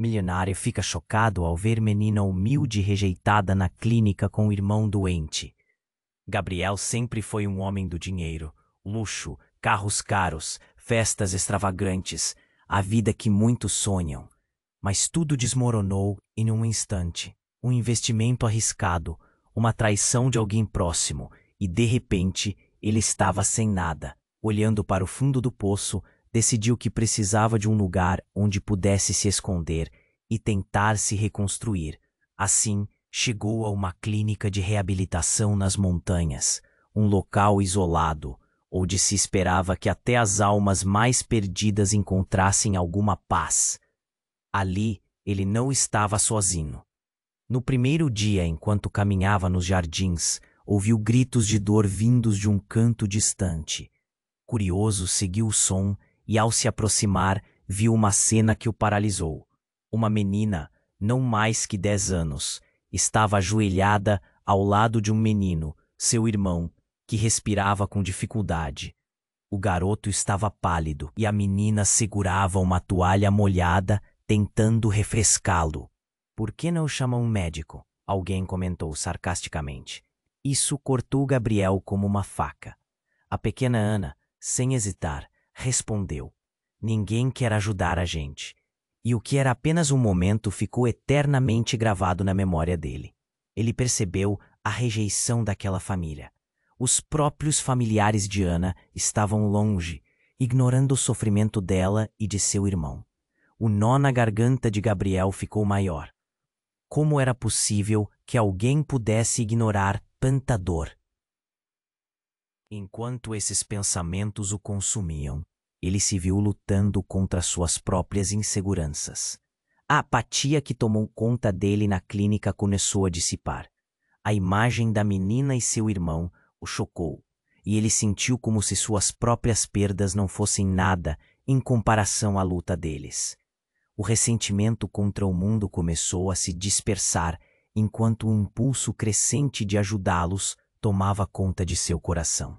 Milionário fica chocado ao ver menina humilde rejeitada na clínica com o irmão doente. Gabriel sempre foi um homem do dinheiro, luxo, carros caros, festas extravagantes, a vida que muitos sonham. Mas tudo desmoronou em um instante. Um investimento arriscado, uma traição de alguém próximo, e de repente ele estava sem nada. Olhando para o fundo do poço, decidiu que precisava de um lugar onde pudesse se esconder e tentar se reconstruir. Assim, chegou a uma clínica de reabilitação nas montanhas, um local isolado, onde se esperava que até as almas mais perdidas encontrassem alguma paz. Ali, ele não estava sozinho. No primeiro dia, enquanto caminhava nos jardins, ouviu gritos de dor vindos de um canto distante. Curioso, seguiu o som e, ao se aproximar, viu uma cena que o paralisou. Uma menina, não mais que 10 anos, estava ajoelhada ao lado de um menino, seu irmão, que respirava com dificuldade. O garoto estava pálido e a menina segurava uma toalha molhada, tentando refrescá-lo. "Por que não chama um médico?" alguém comentou sarcasticamente. Isso cortou Gabriel como uma faca. A pequena Ana, sem hesitar, respondeu: "Ninguém quer ajudar a gente." E o que era apenas um momento ficou eternamente gravado na memória dele. Ele percebeu a rejeição daquela família. Os próprios familiares de Ana estavam longe, ignorando o sofrimento dela e de seu irmão. O nó na garganta de Gabriel ficou maior. Como era possível que alguém pudesse ignorar tanta dor? Enquanto esses pensamentos o consumiam, ele se viu lutando contra suas próprias inseguranças. A apatia que tomou conta dele na clínica começou a dissipar. A imagem da menina e seu irmão o chocou, e ele sentiu como se suas próprias perdas não fossem nada em comparação à luta deles. O ressentimento contra o mundo começou a se dispersar enquanto um impulso crescente de ajudá-los tomava conta de seu coração.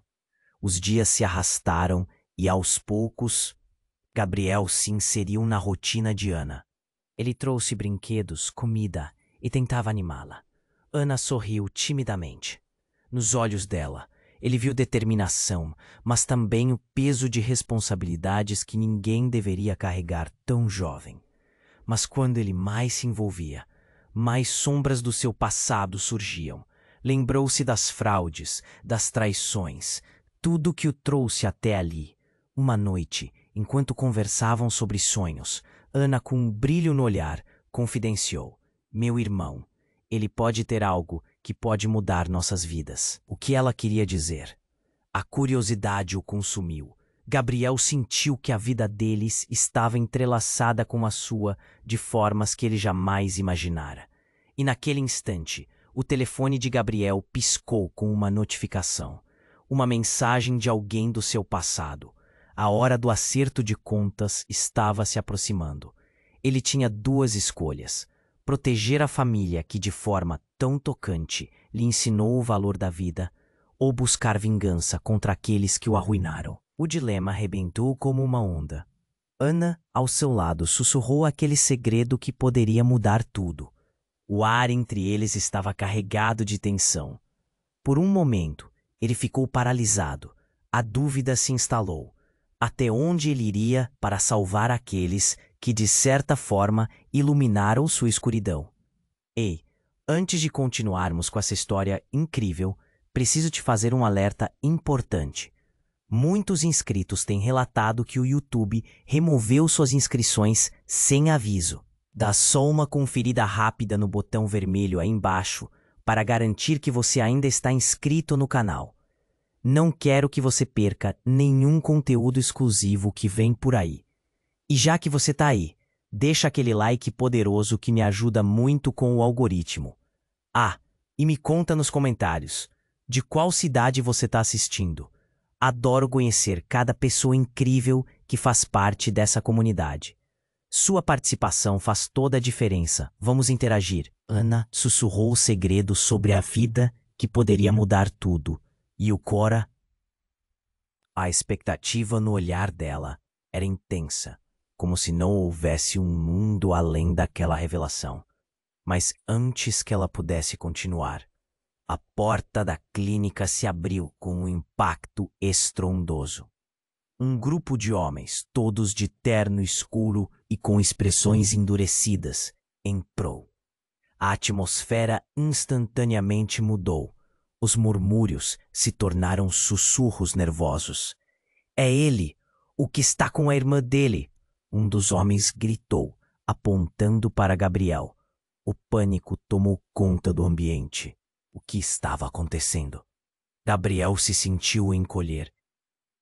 Os dias se arrastaram e, aos poucos, Gabriel se inseriu na rotina de Ana. Ele trouxe brinquedos, comida e tentava animá-la. Ana sorriu timidamente. Nos olhos dela, ele viu determinação, mas também o peso de responsabilidades que ninguém deveria carregar tão jovem. Mas quando ele mais se envolvia, mais sombras do seu passado surgiam. Lembrou-se das fraudes, das traições, tudo que o trouxe até ali. Uma noite, enquanto conversavam sobre sonhos, Ana, com um brilho no olhar, confidenciou: "Meu irmão, ele pode ter algo que pode mudar nossas vidas." O que ela queria dizer? A curiosidade o consumiu. Gabriel sentiu que a vida deles estava entrelaçada com a sua de formas que ele jamais imaginara. E naquele instante, o telefone de Gabriel piscou com uma notificação. Uma mensagem de alguém do seu passado. A hora do acerto de contas estava se aproximando. Ele tinha duas escolhas: proteger a família que, de forma tão tocante, lhe ensinou o valor da vida, ou buscar vingança contra aqueles que o arruinaram. O dilema arrebentou como uma onda. Ana, ao seu lado, sussurrou aquele segredo que poderia mudar tudo. O ar entre eles estava carregado de tensão. Por um momento, ele ficou paralisado. A dúvida se instalou. Até onde ele iria para salvar aqueles que, de certa forma, iluminaram sua escuridão? Ei, antes de continuarmos com essa história incrível, preciso te fazer um alerta importante. Muitos inscritos têm relatado que o YouTube removeu suas inscrições sem aviso. Dá só uma conferida rápida no botão vermelho aí embaixo para garantir que você ainda está inscrito no canal. Não quero que você perca nenhum conteúdo exclusivo que vem por aí. E já que você está aí, deixa aquele like poderoso que me ajuda muito com o algoritmo. Ah, e me conta nos comentários, de qual cidade você está assistindo? Adoro conhecer cada pessoa incrível que faz parte dessa comunidade. Sua participação faz toda a diferença. Vamos interagir. Ana sussurrou o segredo sobre a vida que poderia mudar tudo. E o Cora? A expectativa no olhar dela era intensa, como se não houvesse um mundo além daquela revelação. Mas antes que ela pudesse continuar, a porta da clínica se abriu com um impacto estrondoso. Um grupo de homens, todos de terno escuro e com expressões endurecidas, entrou. A atmosfera instantaneamente mudou. Os murmúrios se tornaram sussurros nervosos. "É ele, o que está com a irmã dele!" Um dos homens gritou, apontando para Gabriel. O pânico tomou conta do ambiente. O que estava acontecendo? Gabriel se sentiu encolher.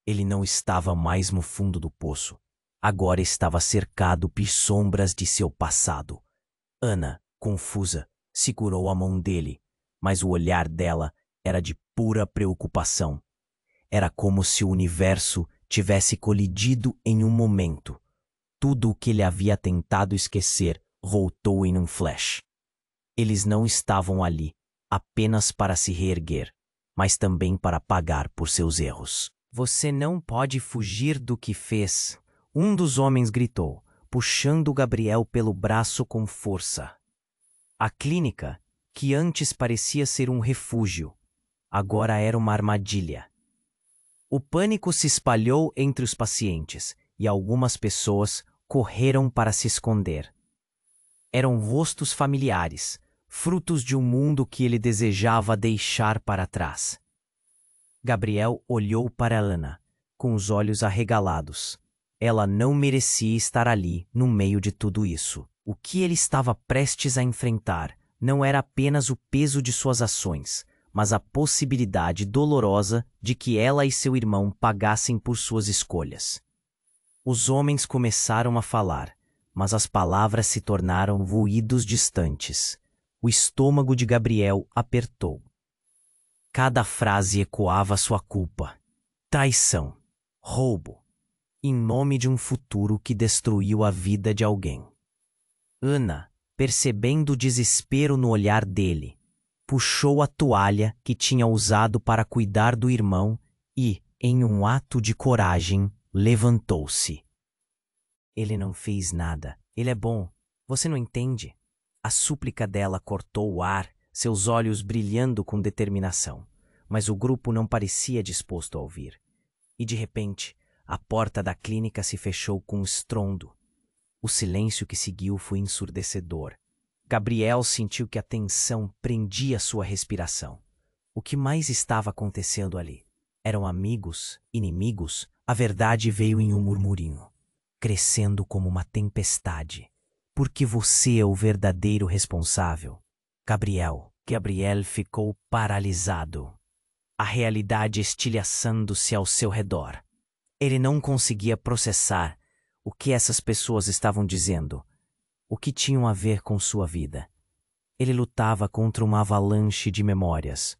Ele não estava mais no fundo do poço. Agora estava cercado por sombras de seu passado. Ana, confusa, segurou a mão dele, mas o olhar dela era de pura preocupação. Era como se o universo tivesse colidido em um momento. Tudo o que ele havia tentado esquecer voltou em um flash. Eles não estavam ali apenas para se reerguer, mas também para pagar por seus erros. "Você não pode fugir do que fez", um dos homens gritou, puxando Gabriel pelo braço com força. A clínica, que antes parecia ser um refúgio, agora era uma armadilha. O pânico se espalhou entre os pacientes e algumas pessoas correram para se esconder. Eram rostos familiares, frutos de um mundo que ele desejava deixar para trás. Gabriel olhou para Ana, com os olhos arregalados. Ela não merecia estar ali, no meio de tudo isso. O que ele estava prestes a enfrentar não era apenas o peso de suas ações, mas a possibilidade dolorosa de que ela e seu irmão pagassem por suas escolhas. Os homens começaram a falar, mas as palavras se tornaram ruídos distantes. O estômago de Gabriel apertou. Cada frase ecoava sua culpa, traição, roubo, em nome de um futuro que destruiu a vida de alguém. Ana, percebendo o desespero no olhar dele, puxou a toalha que tinha usado para cuidar do irmão e, em um ato de coragem, levantou-se. "Ele não fez nada. Ele é bom. Você não entende?" A súplica dela cortou o ar, seus olhos brilhando com determinação. Mas o grupo não parecia disposto a ouvir. E, de repente, a porta da clínica se fechou com um estrondo. O silêncio que seguiu foi ensurdecedor. Gabriel sentiu que a tensão prendia sua respiração. O que mais estava acontecendo ali? Eram amigos? Inimigos? A verdade veio em um murmurinho, crescendo como uma tempestade. "Porque você é o verdadeiro responsável." Gabriel ficou paralisado. A realidade estilhaçando-se ao seu redor. Ele não conseguia processar o que essas pessoas estavam dizendo, o que tinham a ver com sua vida. Ele lutava contra uma avalanche de memórias,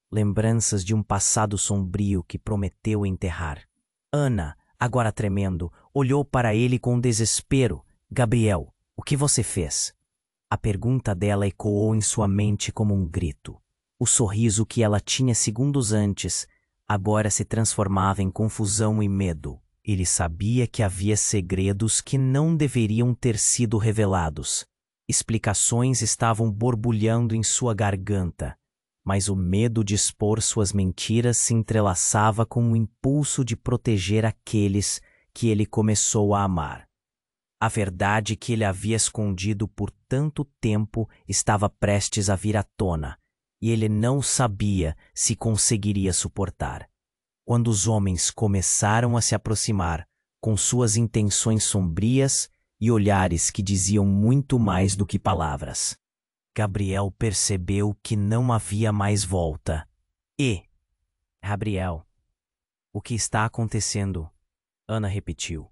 lembranças de um passado sombrio que prometeu enterrar. Ana, agora tremendo, olhou para ele com desespero. "Gabriel, o que você fez?" A pergunta dela ecoou em sua mente como um grito. O sorriso que ela tinha segundos antes agora se transformava em confusão e medo. Ele sabia que havia segredos que não deveriam ter sido revelados. Explicações estavam borbulhando em sua garganta, mas o medo de expor suas mentiras se entrelaçava com o impulso de proteger aqueles que ele começou a amar. A verdade que ele havia escondido por tanto tempo estava prestes a vir à tona, e ele não sabia se conseguiria suportar. Quando os homens começaram a se aproximar, com suas intenções sombrias e olhares que diziam muito mais do que palavras, Gabriel percebeu que não havia mais volta. "Gabriel, o que está acontecendo?" Ana repetiu,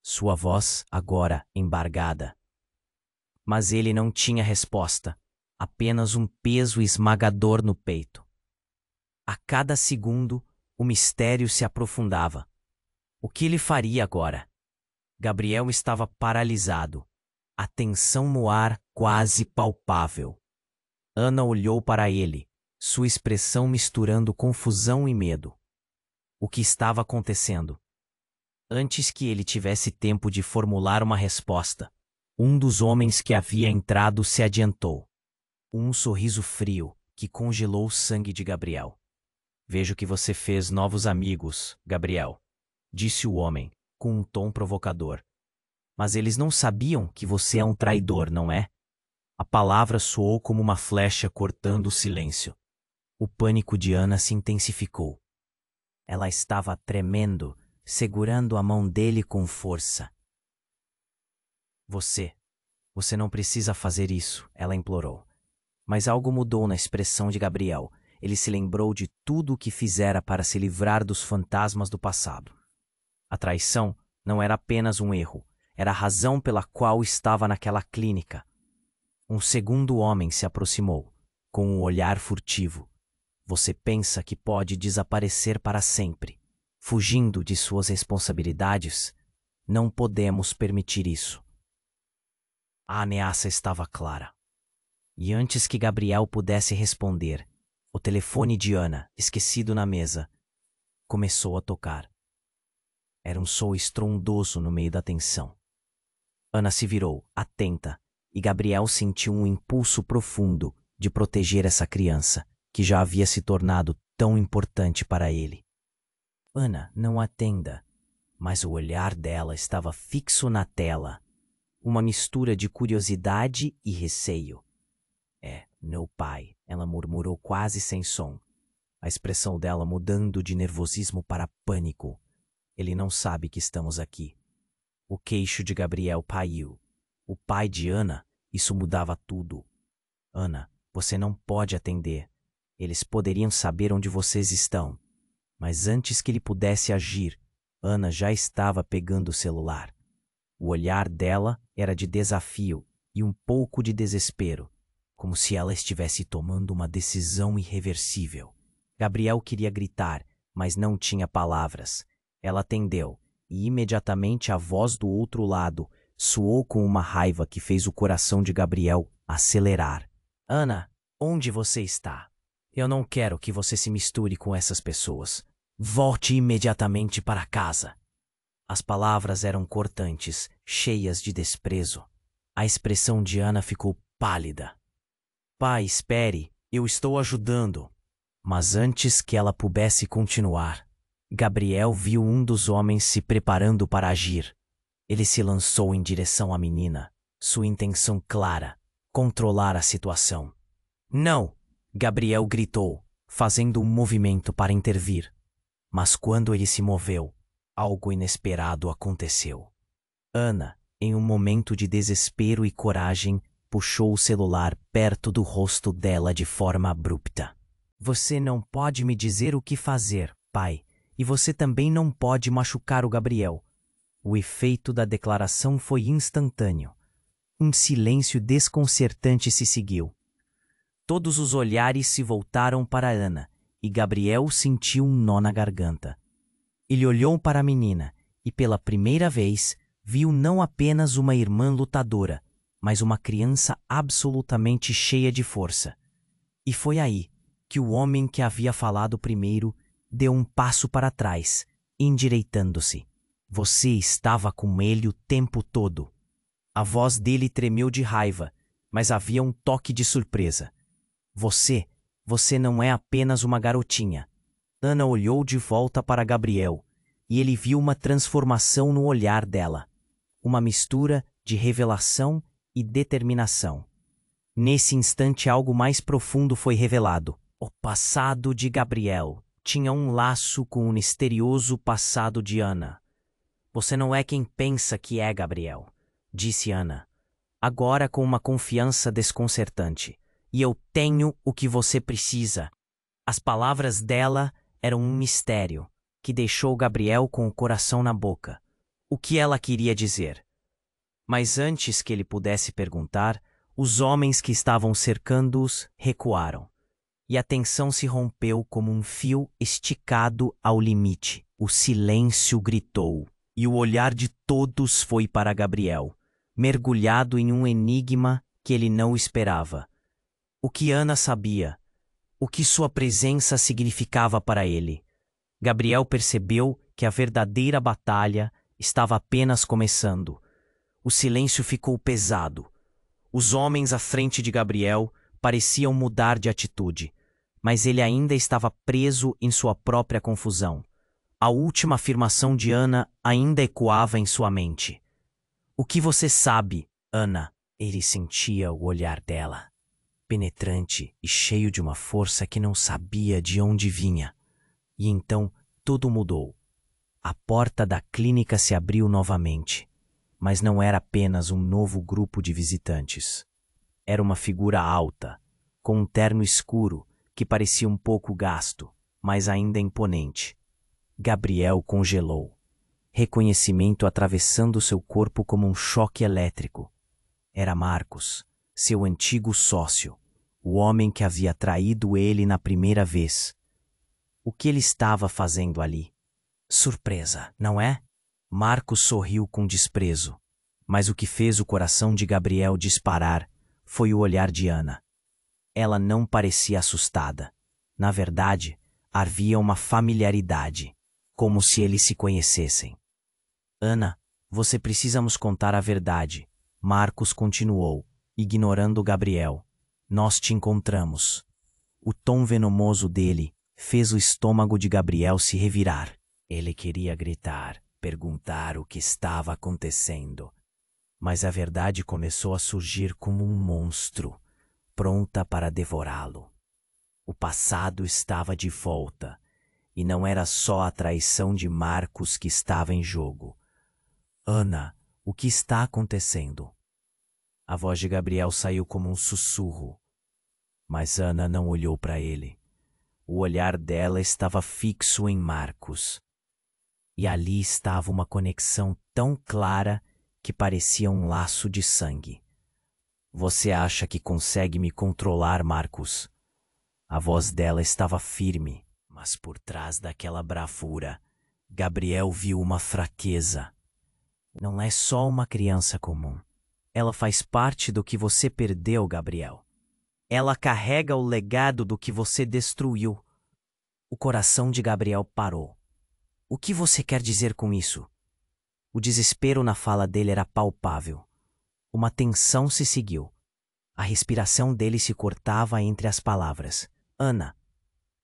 sua voz agora embargada. Mas ele não tinha resposta, apenas um peso esmagador no peito. A cada segundo, o mistério se aprofundava. O que ele faria agora? Gabriel estava paralisado, a tensão no ar quase palpável. Ana olhou para ele, sua expressão misturando confusão e medo. O que estava acontecendo? Antes que ele tivesse tempo de formular uma resposta, um dos homens que havia entrado se adiantou. Um sorriso frio que congelou o sangue de Gabriel. Vejo que você fez novos amigos, Gabriel, disse o homem, com um tom provocador. Mas eles não sabiam que você é um traidor, não é? A palavra soou como uma flecha cortando o silêncio. O pânico de Ana se intensificou. Ela estava tremendo, segurando a mão dele com força. Você não precisa fazer isso, ela implorou. Mas algo mudou na expressão de Gabriel. Ele se lembrou de tudo o que fizera para se livrar dos fantasmas do passado. A traição não era apenas um erro, era a razão pela qual estava naquela clínica. Um segundo homem se aproximou, com um olhar furtivo. Você pensa que pode desaparecer para sempre, fugindo de suas responsabilidades? Não podemos permitir isso. A ameaça estava clara. E antes que Gabriel pudesse responder, o telefone de Ana, esquecido na mesa, começou a tocar. Era um som estrondoso no meio da tensão. Ana se virou, atenta, e Gabriel sentiu um impulso profundo de proteger essa criança, que já havia se tornado tão importante para ele. Ana, não atenda, mas o olhar dela estava fixo na tela, uma mistura de curiosidade e receio. Meu pai, ela murmurou quase sem som, a expressão dela mudando de nervosismo para pânico. Ele não sabe que estamos aqui. O queixo de Gabriel caiu. O pai de Ana, isso mudava tudo. Ana, você não pode atender. Eles poderiam saber onde vocês estão. Mas antes que ele pudesse agir, Ana já estava pegando o celular. O olhar dela era de desafio e um pouco de desespero, como se ela estivesse tomando uma decisão irreversível. Gabriel queria gritar, mas não tinha palavras. Ela atendeu, e imediatamente a voz do outro lado soou com uma raiva que fez o coração de Gabriel acelerar. Ana, onde você está? Eu não quero que você se misture com essas pessoas. Volte imediatamente para casa. As palavras eram cortantes, cheias de desprezo. A expressão de Ana ficou pálida. Pai, espere, eu estou ajudando. Mas antes que ela pudesse continuar, Gabriel viu um dos homens se preparando para agir. Ele se lançou em direção à menina, sua intenção clara, controlar a situação. Não! Gabriel gritou, fazendo um movimento para intervir. Mas quando ele se moveu, algo inesperado aconteceu. Ana, em um momento de desespero e coragem, puxou o celular perto do rosto dela de forma abrupta. Você não pode me dizer o que fazer, pai, e você também não pode machucar o Gabriel. O efeito da declaração foi instantâneo. Um silêncio desconcertante se seguiu. Todos os olhares se voltaram para Ana, e Gabriel sentiu um nó na garganta. Ele olhou para a menina e, pela primeira vez, viu não apenas uma irmã lutadora, mas uma criança absolutamente cheia de força. E foi aí que o homem que havia falado primeiro deu um passo para trás, endireitando-se. Você estava com ele o tempo todo. A voz dele tremeu de raiva, mas havia um toque de surpresa. Você não é apenas uma garotinha. Ana olhou de volta para Gabriel, e ele viu uma transformação no olhar dela. Uma mistura de revelação e determinação. Nesse instante algo mais profundo foi revelado. O passado de Gabriel tinha um laço com o misterioso passado de Ana. Você não é quem pensa que é, Gabriel, disse Ana, agora com uma confiança desconcertante. E eu tenho o que você precisa. As palavras dela eram um mistério, que deixou Gabriel com o coração na boca. O que ela queria dizer? Mas antes que ele pudesse perguntar, os homens que estavam cercando-os recuaram. E a tensão se rompeu como um fio esticado ao limite. O silêncio gritou, e o olhar de todos foi para Gabriel, mergulhado em um enigma que ele não esperava. O que Ana sabia? O que sua presença significava para ele? Gabriel percebeu que a verdadeira batalha estava apenas começando. O silêncio ficou pesado. Os homens à frente de Gabriel pareciam mudar de atitude, mas ele ainda estava preso em sua própria confusão. A última afirmação de Ana ainda ecoava em sua mente. O que você sabe, Ana? Ele sentia o olhar dela, penetrante e cheio de uma força que não sabia de onde vinha. E então tudo mudou. A porta da clínica se abriu novamente, mas não era apenas um novo grupo de visitantes. Era uma figura alta, com um terno escuro que parecia um pouco gasto, mas ainda imponente. Gabriel congelou, reconhecimento atravessando seu corpo como um choque elétrico. Era Marcos, seu antigo sócio, o homem que havia traído ele na primeira vez. O que ele estava fazendo ali? Surpresa, não é? Marcos sorriu com desprezo, mas o que fez o coração de Gabriel disparar foi o olhar de Ana. Ela não parecia assustada. Na verdade, havia uma familiaridade, como se eles se conhecessem. Ana, você precisa nos contar a verdade. Marcos continuou, ignorando Gabriel. Nós te encontramos. O tom venomoso dele fez o estômago de Gabriel se revirar. Ele queria gritar, perguntar o que estava acontecendo. Mas a verdade começou a surgir como um monstro, pronta para devorá-lo. O passado estava de volta, e não era só a traição de Marcos que estava em jogo. Ana, o que está acontecendo? A voz de Gabriel saiu como um sussurro, mas Ana não olhou para ele. O olhar dela estava fixo em Marcos. E ali estava uma conexão tão clara que parecia um laço de sangue. Você acha que consegue me controlar, Marcos? A voz dela estava firme, mas por trás daquela bravura, Gabriel viu uma fraqueza. Não é só uma criança comum. Ela faz parte do que você perdeu, Gabriel. Ela carrega o legado do que você destruiu. O coração de Gabriel parou. O que você quer dizer com isso? O desespero na fala dele era palpável. Uma tensão se seguiu. A respiração dele se cortava entre as palavras. Ana,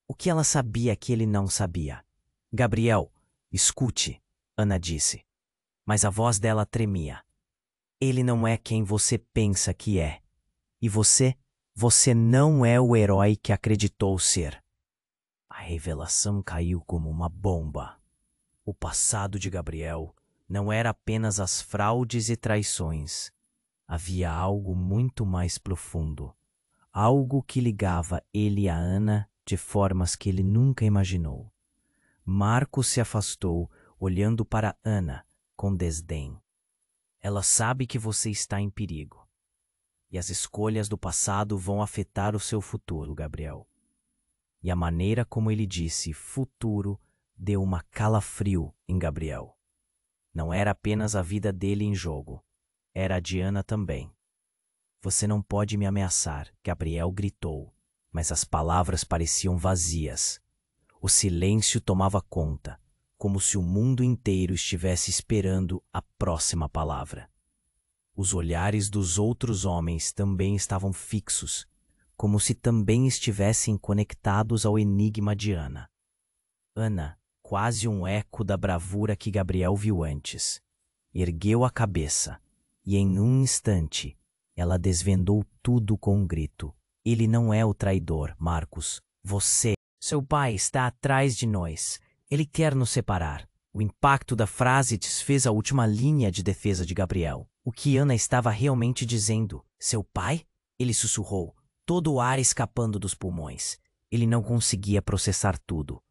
o que ela sabia que ele não sabia? Gabriel, escute, Ana disse. Mas a voz dela tremia. Ele não é quem você pensa que é. E você não é o herói que acreditou ser. A revelação caiu como uma bomba. O passado de Gabriel não era apenas as fraudes e traições. Havia algo muito mais profundo. Algo que ligava ele a Ana de formas que ele nunca imaginou. Marcos se afastou, olhando para Ana com desdém. Ela sabe que você está em perigo. E as escolhas do passado vão afetar o seu futuro, Gabriel. E a maneira como ele disse futuro deu uma calafrio em Gabriel. Não era apenas a vida dele em jogo. Era a de Ana também. Você não pode me ameaçar, Gabriel gritou, mas as palavras pareciam vazias. O silêncio tomava conta, como se o mundo inteiro estivesse esperando a próxima palavra. Os olhares dos outros homens também estavam fixos, como se também estivessem conectados ao enigma de Ana. Ana, quase um eco da bravura que Gabriel viu antes, ergueu a cabeça e, em um instante, ela desvendou tudo com um grito. Ele não é o traidor, Marcos. Você, seu pai, está atrás de nós. Ele quer nos separar. O impacto da frase desfez a última linha de defesa de Gabriel. O que Ana estava realmente dizendo? Seu pai? Ele sussurrou, todo o ar escapando dos pulmões. Ele não conseguia processar tudo.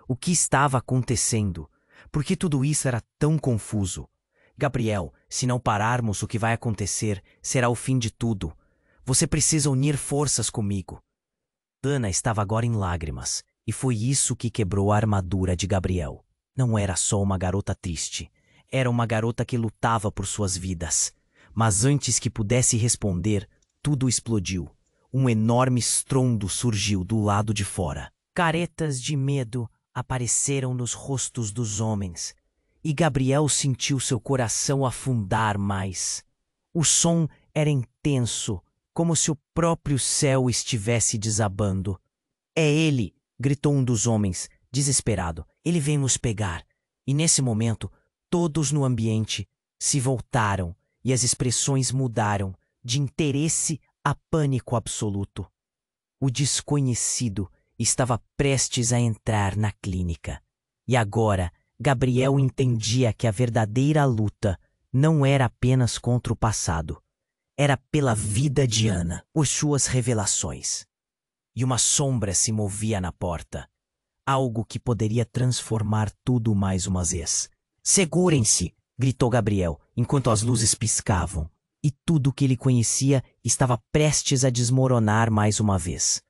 O que estava acontecendo? Por que tudo isso era tão confuso? Gabriel, se não pararmos, o que vai acontecer será o fim de tudo. Você precisa unir forças comigo. Ana estava agora em lágrimas, e foi isso que quebrou a armadura de Gabriel. Não era só uma garota triste. Era uma garota que lutava por suas vidas. Mas antes que pudesse responder, tudo explodiu. Um enorme estrondo surgiu do lado de fora. Caretas de medo apareceram nos rostos dos homens, e Gabriel sentiu seu coração afundar mais. O som era intenso, como se o próprio céu estivesse desabando. É ele! Gritou um dos homens, desesperado. Ele vem nos pegar. E nesse momento, todos no ambiente se voltaram e as expressões mudaram de interesse a pânico absoluto. O desconhecido estava prestes a entrar na clínica. E agora, Gabriel entendia que a verdadeira luta não era apenas contra o passado. Era pela vida de Ana, por suas revelações. E uma sombra se movia na porta. Algo que poderia transformar tudo mais uma vez. Segurem-se! Gritou Gabriel, enquanto as luzes piscavam. E tudo o que ele conhecia estava prestes a desmoronar mais uma vez.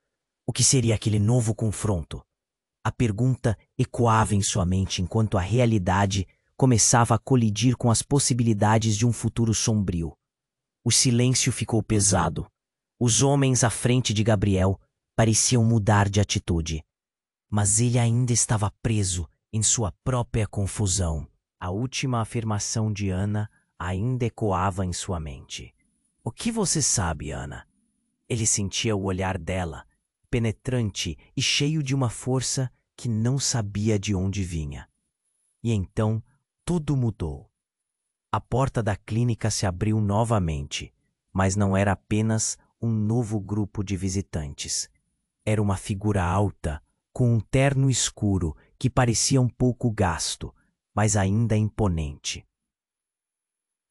O que seria aquele novo confronto? A pergunta ecoava em sua mente enquanto a realidade começava a colidir com as possibilidades de um futuro sombrio. O silêncio ficou pesado. Os homens à frente de Gabriel pareciam mudar de atitude. Mas ele ainda estava preso em sua própria confusão. A última afirmação de Ana ainda ecoava em sua mente. O que você sabe, Ana? Ele sentia o olhar dela, penetrante e cheio de uma força que não sabia de onde vinha. E então tudo mudou. A porta da clínica se abriu novamente, mas não era apenas um novo grupo de visitantes. Era uma figura alta, com um terno escuro que parecia um pouco gasto, mas ainda imponente.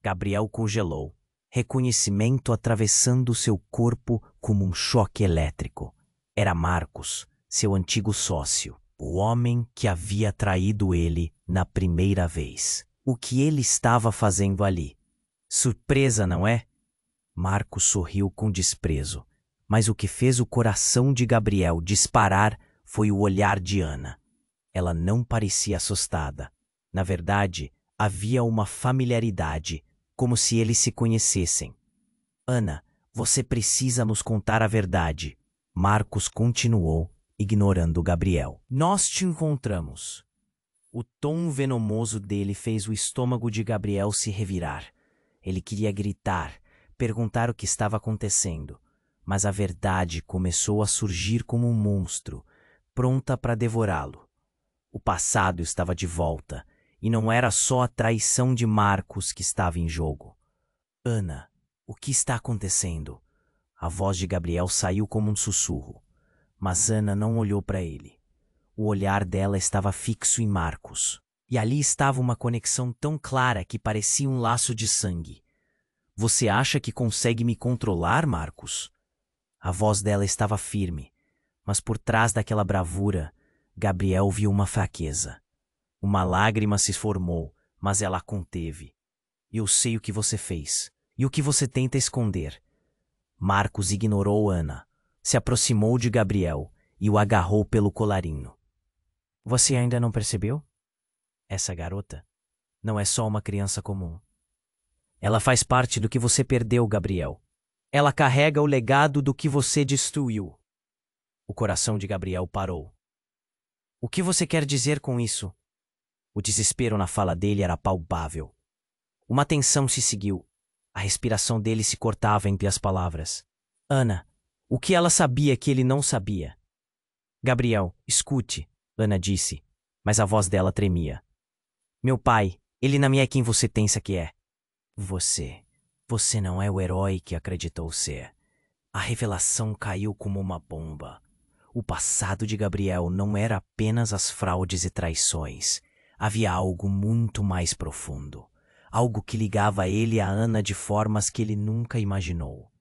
Gabriel congelou, reconhecimento atravessando seu corpo como um choque elétrico. Era Marcos, seu antigo sócio, o homem que havia traído ele na primeira vez. O que ele estava fazendo ali? Surpresa, não é? Marcos sorriu com desprezo, mas o que fez o coração de Gabriel disparar foi o olhar de Ana. Ela não parecia assustada. Na verdade, havia uma familiaridade, como se eles se conhecessem. Ana, você precisa nos contar a verdade. Marcos continuou, ignorando Gabriel. Nós te encontramos. O tom venomoso dele fez o estômago de Gabriel se revirar. Ele queria gritar, perguntar o que estava acontecendo. Mas a verdade começou a surgir como um monstro, pronta para devorá-lo. O passado estava de volta, e não era só a traição de Marcos que estava em jogo. Ana, o que está acontecendo? A voz de Gabriel saiu como um sussurro, mas Ana não olhou para ele. O olhar dela estava fixo em Marcos, e ali estava uma conexão tão clara que parecia um laço de sangue. Você acha que consegue me controlar, Marcos? A voz dela estava firme, mas por trás daquela bravura, Gabriel viu uma fraqueza. Uma lágrima se formou, mas ela a conteve. Eu sei o que você fez, e o que você tenta esconder. Marcos ignorou Ana, se aproximou de Gabriel e o agarrou pelo colarinho. Você ainda não percebeu? Essa garota não é só uma criança comum. Ela faz parte do que você perdeu, Gabriel. Ela carrega o legado do que você destruiu. O coração de Gabriel parou. O que você quer dizer com isso? O desespero na fala dele era palpável. Uma tensão se seguiu. A respiração dele se cortava entre as palavras. Ana, o que ela sabia que ele não sabia? Gabriel, escute, Ana disse, mas a voz dela tremia. Meu pai, ele não é quem você pensa que é. Você não é o herói que acreditou ser. A revelação caiu como uma bomba. O passado de Gabriel não era apenas as fraudes e traições. Havia algo muito mais profundo. Algo que ligava ele a Ana de formas que ele nunca imaginou.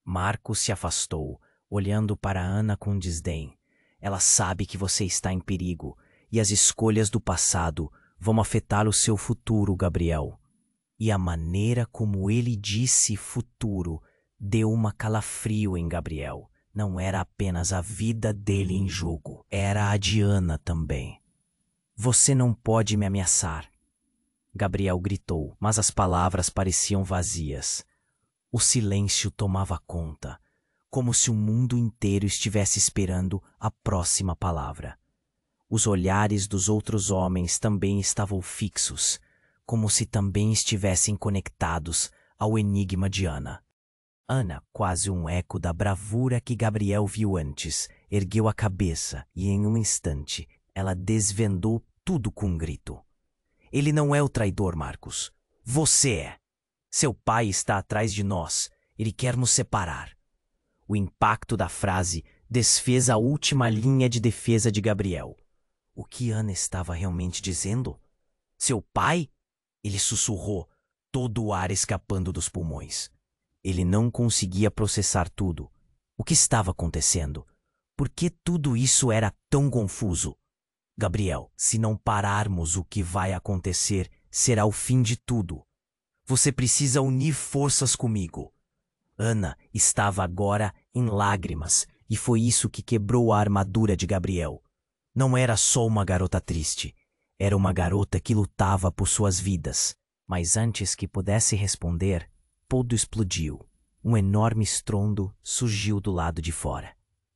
Marcos se afastou, olhando para Ana com desdém. Ela sabe que você está em perigo, e as escolhas do passado vão afetar o seu futuro, Gabriel. E a maneira como ele disse futuro deu uma calafrio em Gabriel. Não era apenas a vida dele em jogo, era a de Ana também. Você não pode me ameaçar. Gabriel gritou, mas as palavras pareciam vazias. O silêncio tomava conta, como se o mundo inteiro estivesse esperando a próxima palavra. Os olhares dos outros homens também estavam fixos, como se também estivessem conectados ao enigma de Ana. Ana, quase um eco da bravura que Gabriel viu antes, ergueu a cabeça e, em um instante, ela desvendou tudo com um grito. Ele não é o traidor, Marcos. Você é. Seu pai está atrás de nós. Ele quer nos separar. O impacto da frase desfez a última linha de defesa de Gabriel. O que Ana estava realmente dizendo? Seu pai? Ele sussurrou, todo o ar escapando dos pulmões. Ele não conseguia processar tudo. O que estava acontecendo? Por que tudo isso era tão confuso? Gabriel, se não pararmos, o que vai acontecer será o fim de tudo. Você precisa unir forças comigo. Ana estava agora em lágrimas, e foi isso que quebrou a armadura de Gabriel. Não era só uma garota triste. Era uma garota que lutava por suas vidas. Mas antes que pudesse responder, tudo explodiu. Um enorme estrondo surgiu do lado de fora.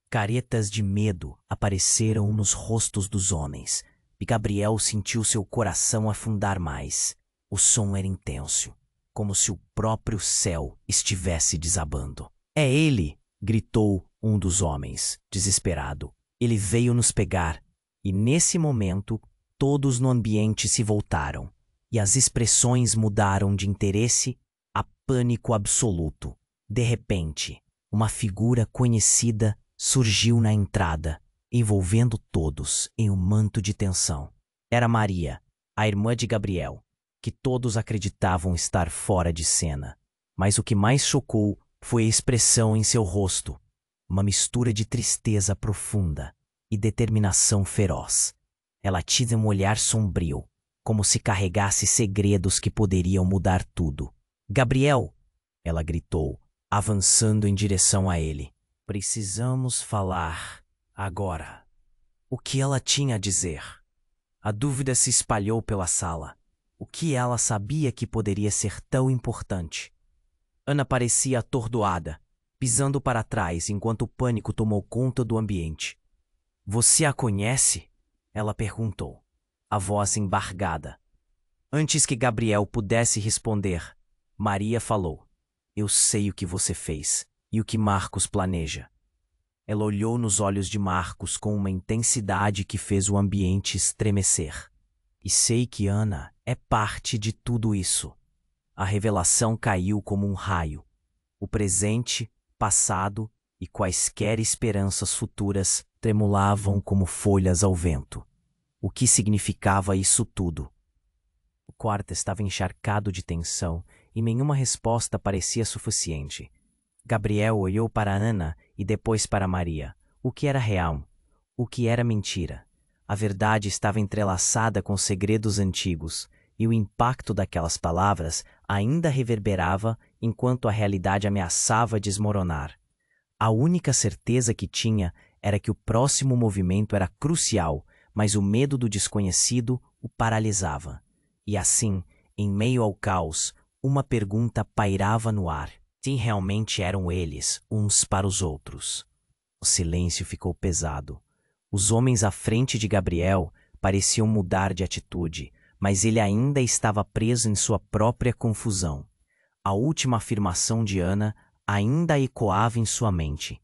Caretas de medo apareceram nos rostos dos homens, e Gabriel sentiu seu coração afundar mais. O som era intenso, como se o próprio céu estivesse desabando. É ele! Gritou um dos homens, desesperado. Ele veio nos pegar, e nesse momento todos no ambiente se voltaram, e as expressões mudaram de interesse a pânico absoluto. De repente, uma figura conhecida surgiu na entrada, envolvendo todos em um manto de tensão. Era Maria, a irmã de Gabriel, que todos acreditavam estar fora de cena. Mas o que mais chocou foi a expressão em seu rosto, uma mistura de tristeza profunda e determinação feroz. Ela tinha um olhar sombrio, como se carregasse segredos que poderiam mudar tudo. Gabriel! Ela gritou, avançando em direção a ele. Precisamos falar agora. O que ela tinha a dizer? A dúvida se espalhou pela sala. O que ela sabia que poderia ser tão importante? Ana parecia atordoada, pisando para trás enquanto o pânico tomou conta do ambiente. Você a conhece? Ela perguntou, a voz embargada. Antes que Gabriel pudesse responder, Maria falou. Eu sei o que você fez e o que Marcos planeja. Ela olhou nos olhos de Marcos com uma intensidade que fez o ambiente estremecer. E sei que Ana é parte de tudo isso. A revelação caiu como um raio. O presente, passado e quaisquer esperanças futuras tremulavam como folhas ao vento. O que significava isso tudo? O quarto estava encharcado de tensão e nenhuma resposta parecia suficiente. Gabriel olhou para Ana e depois para Maria. O que era real? O que era mentira? A verdade estava entrelaçada com segredos antigos, e o impacto daquelas palavras ainda reverberava enquanto a realidade ameaçava desmoronar. A única certeza que tinha era que o próximo movimento era crucial, mas o medo do desconhecido o paralisava. E assim, em meio ao caos, uma pergunta pairava no ar. Quem realmente eram eles, uns para os outros? O silêncio ficou pesado. Os homens à frente de Gabriel pareciam mudar de atitude, mas ele ainda estava preso em sua própria confusão. A última afirmação de Ana ainda ecoava em sua mente.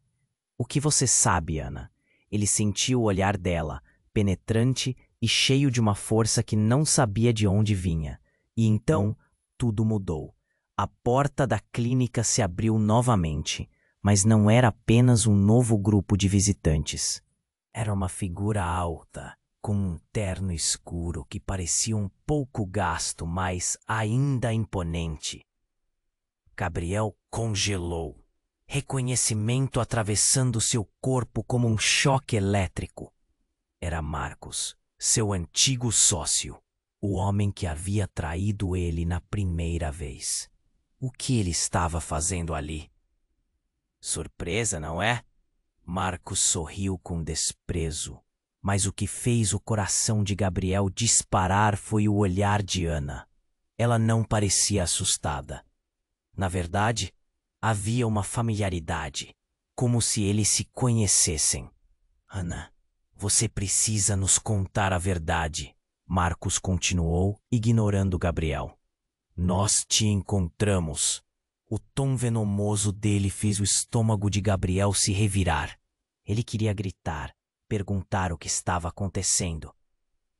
O que você sabe, Ana? Ele sentiu o olhar dela, penetrante e cheio de uma força que não sabia de onde vinha. E então, tudo mudou. A porta da clínica se abriu novamente, mas não era apenas um novo grupo de visitantes. Era uma figura alta, com um terno escuro que parecia um pouco gasto, mas ainda imponente. Gabriel congelou, reconhecimento atravessando seu corpo como um choque elétrico. Era Marcos, seu antigo sócio, o homem que havia traído ele na primeira vez. O que ele estava fazendo ali? Surpresa, não é? Marcos sorriu com desprezo, mas o que fez o coração de Gabriel disparar foi o olhar de Ana. Ela não parecia assustada. Na verdade, havia uma familiaridade, como se eles se conhecessem. Ana, você precisa nos contar a verdade. Marcos continuou, ignorando Gabriel. Nós te encontramos. O tom venomoso dele fez o estômago de Gabriel se revirar. Ele queria gritar, perguntar o que estava acontecendo.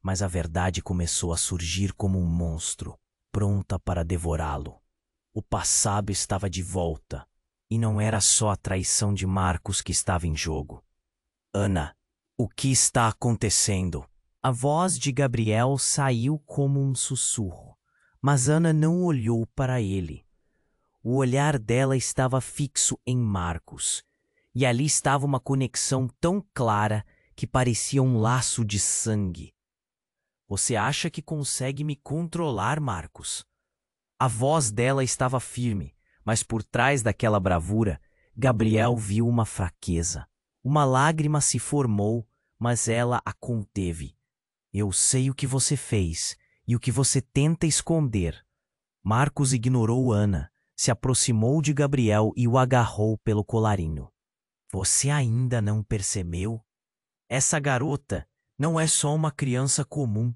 Mas a verdade começou a surgir como um monstro, pronta para devorá-lo. O passado estava de volta, e não era só a traição de Marcos que estava em jogo. Ana, o que está acontecendo? A voz de Gabriel saiu como um sussurro, mas Ana não olhou para ele. O olhar dela estava fixo em Marcos, e ali estava uma conexão tão clara que parecia um laço de sangue. Você acha que consegue me controlar, Marcos? A voz dela estava firme, mas por trás daquela bravura, Gabriel viu uma fraqueza. Uma lágrima se formou, mas ela a conteve. Eu sei o que você fez e o que você tenta esconder. Marcos ignorou Ana, se aproximou de Gabriel e o agarrou pelo colarinho. Você ainda não percebeu? Essa garota não é só uma criança comum.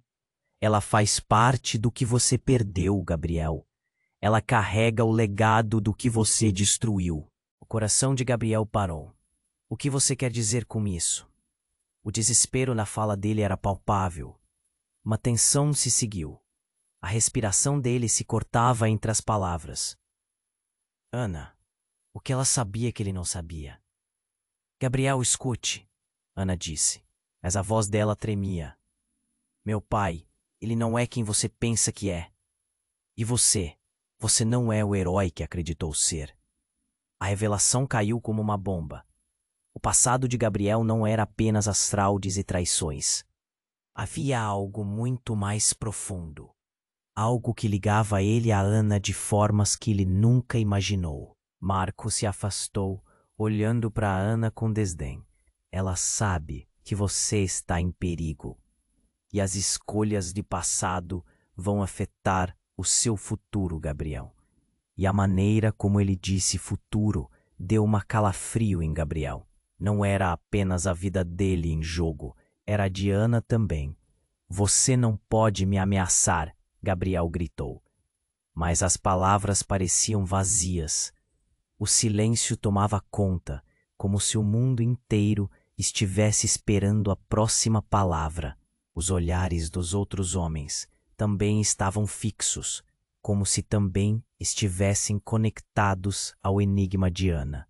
Ela faz parte do que você perdeu, Gabriel. Ela carrega o legado do que você destruiu. O coração de Gabriel parou. O que você quer dizer com isso? O desespero na fala dele era palpável. Uma tensão se seguiu. A respiração dele se cortava entre as palavras. Ana, o que ela sabia que ele não sabia? Gabriel, escute, Ana disse, mas a voz dela tremia. Meu pai, ele não é quem você pensa que é. E você não é o herói que acreditou ser. A revelação caiu como uma bomba. O passado de Gabriel não era apenas as fraudes e traições. Havia algo muito mais profundo. Algo que ligava ele a Ana de formas que ele nunca imaginou. Marcos se afastou, olhando para Ana com desdém. Ela sabe que você está em perigo. E as escolhas de passado vão afetar o seu futuro, Gabriel. E a maneira como ele disse futuro deu uma calafrio em Gabriel. Não era apenas a vida dele em jogo, era a de Ana também. Você não pode me ameaçar, Gabriel gritou. Mas as palavras pareciam vazias. O silêncio tomava conta, como se o mundo inteiro estivesse esperando a próxima palavra. Os olhares dos outros homens também estavam fixos, como se também estivessem conectados ao enigma de Ana.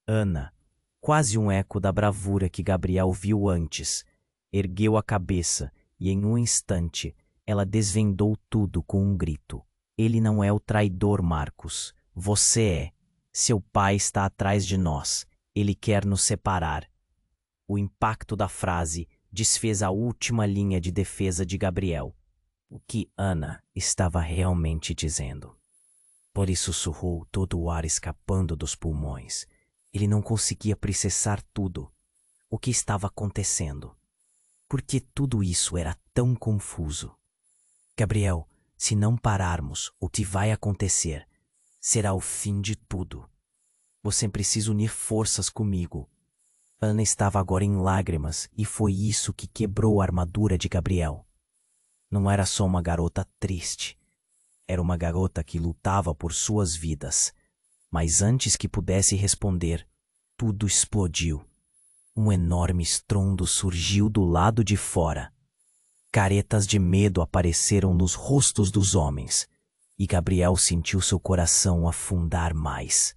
Ana, quase um eco da bravura que Gabriel viu antes, ergueu a cabeça e, em um instante, ela desvendou tudo com um grito. Ele não é o traidor, Marcos. Você é. Seu pai está atrás de nós. Ele quer nos separar. O impacto da frase desfez a última linha de defesa de Gabriel. O que Ana estava realmente dizendo. Por isso sussurrou, todo o ar escapando dos pulmões. Ele não conseguia processar tudo. O que estava acontecendo? Por que tudo isso era tão confuso? Gabriel, se não pararmos, o que vai acontecer será o fim de tudo. Você precisa unir forças comigo. Ana estava agora em lágrimas e foi isso que quebrou a armadura de Gabriel. Não era só uma garota triste. Era uma garota que lutava por suas vidas. Mas antes que pudesse responder, tudo explodiu. Um enorme estrondo surgiu do lado de fora. Caretas de medo apareceram nos rostos dos homens, e Gabriel sentiu seu coração afundar mais.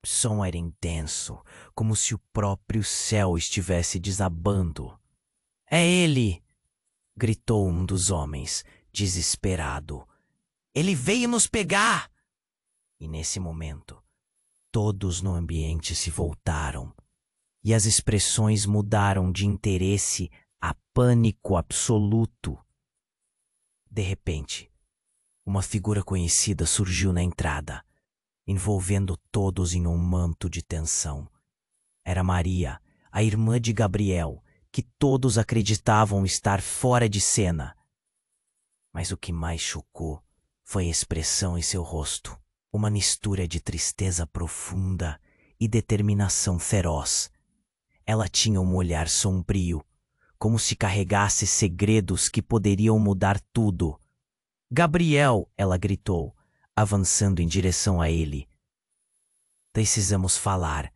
O som era intenso, como se o próprio céu estivesse desabando. — É ele! Gritou um dos homens, desesperado. — Ele veio nos pegar! E nesse momento, todos no ambiente se voltaram, e as expressões mudaram de interesse a pânico absoluto. De repente, uma figura conhecida surgiu na entrada, envolvendo todos em um manto de tensão. Era Maria, a irmã de Gabriel, que todos acreditavam estar fora de cena. Mas o que mais chocou foi a expressão em seu rosto, uma mistura de tristeza profunda e determinação feroz. Ela tinha um olhar sombrio, como se carregasse segredos que poderiam mudar tudo. Gabriel, ela gritou, avançando em direção a ele. Precisamos falar.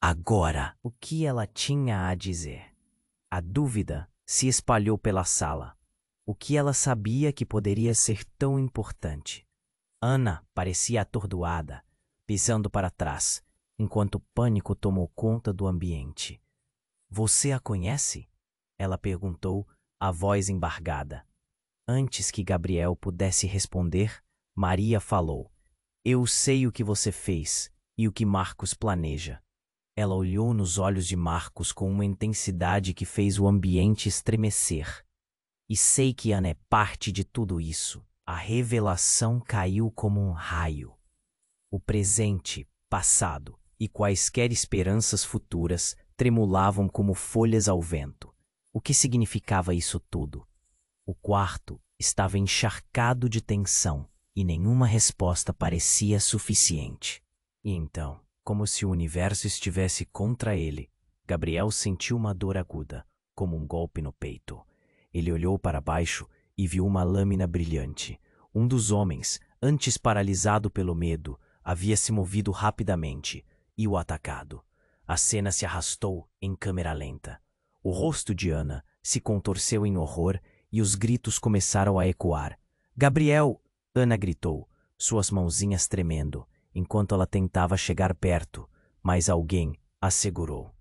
Agora. O que ela tinha a dizer? A dúvida se espalhou pela sala. O que ela sabia que poderia ser tão importante? Ana parecia atordoada, pisando para trás, enquanto o pânico tomou conta do ambiente. Você a conhece? Ela perguntou, a voz embargada. Antes que Gabriel pudesse responder, Maria falou. Eu sei o que você fez e o que Marcos planeja. Ela olhou nos olhos de Marcos com uma intensidade que fez o ambiente estremecer. E sei que Ana é parte de tudo isso. A revelação caiu como um raio. O presente, passado e quaisquer esperanças futuras tremulavam como folhas ao vento. O que significava isso tudo? O quarto estava encharcado de tensão e nenhuma resposta parecia suficiente. E então, como se o universo estivesse contra ele, Gabriel sentiu uma dor aguda, como um golpe no peito. Ele olhou para baixo e viu uma lâmina brilhante. Um dos homens, antes paralisado pelo medo, havia se movido rapidamente e o atacado. A cena se arrastou em câmera lenta. O rosto de Ana se contorceu em horror e os gritos começaram a ecoar. Gabriel! Ana gritou, suas mãozinhas tremendo, enquanto ela tentava chegar perto, mas alguém a segurou.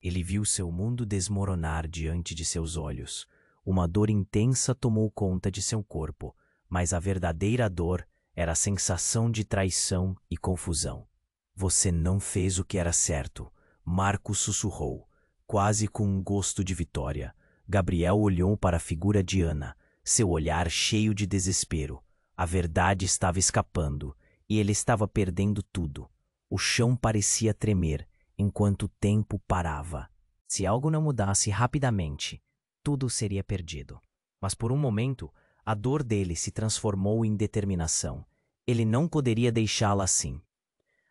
Ele viu seu mundo desmoronar diante de seus olhos. Uma dor intensa tomou conta de seu corpo, mas a verdadeira dor era a sensação de traição e confusão. Você não fez o que era certo, Marcos sussurrou, quase com um gosto de vitória. Gabriel olhou para a figura de Ana, seu olhar cheio de desespero. A verdade estava escapando, e ele estava perdendo tudo. O chão parecia tremer, enquanto o tempo parava. Se algo não mudasse rapidamente, tudo seria perdido. Mas por um momento, a dor dele se transformou em determinação. Ele não poderia deixá-la assim.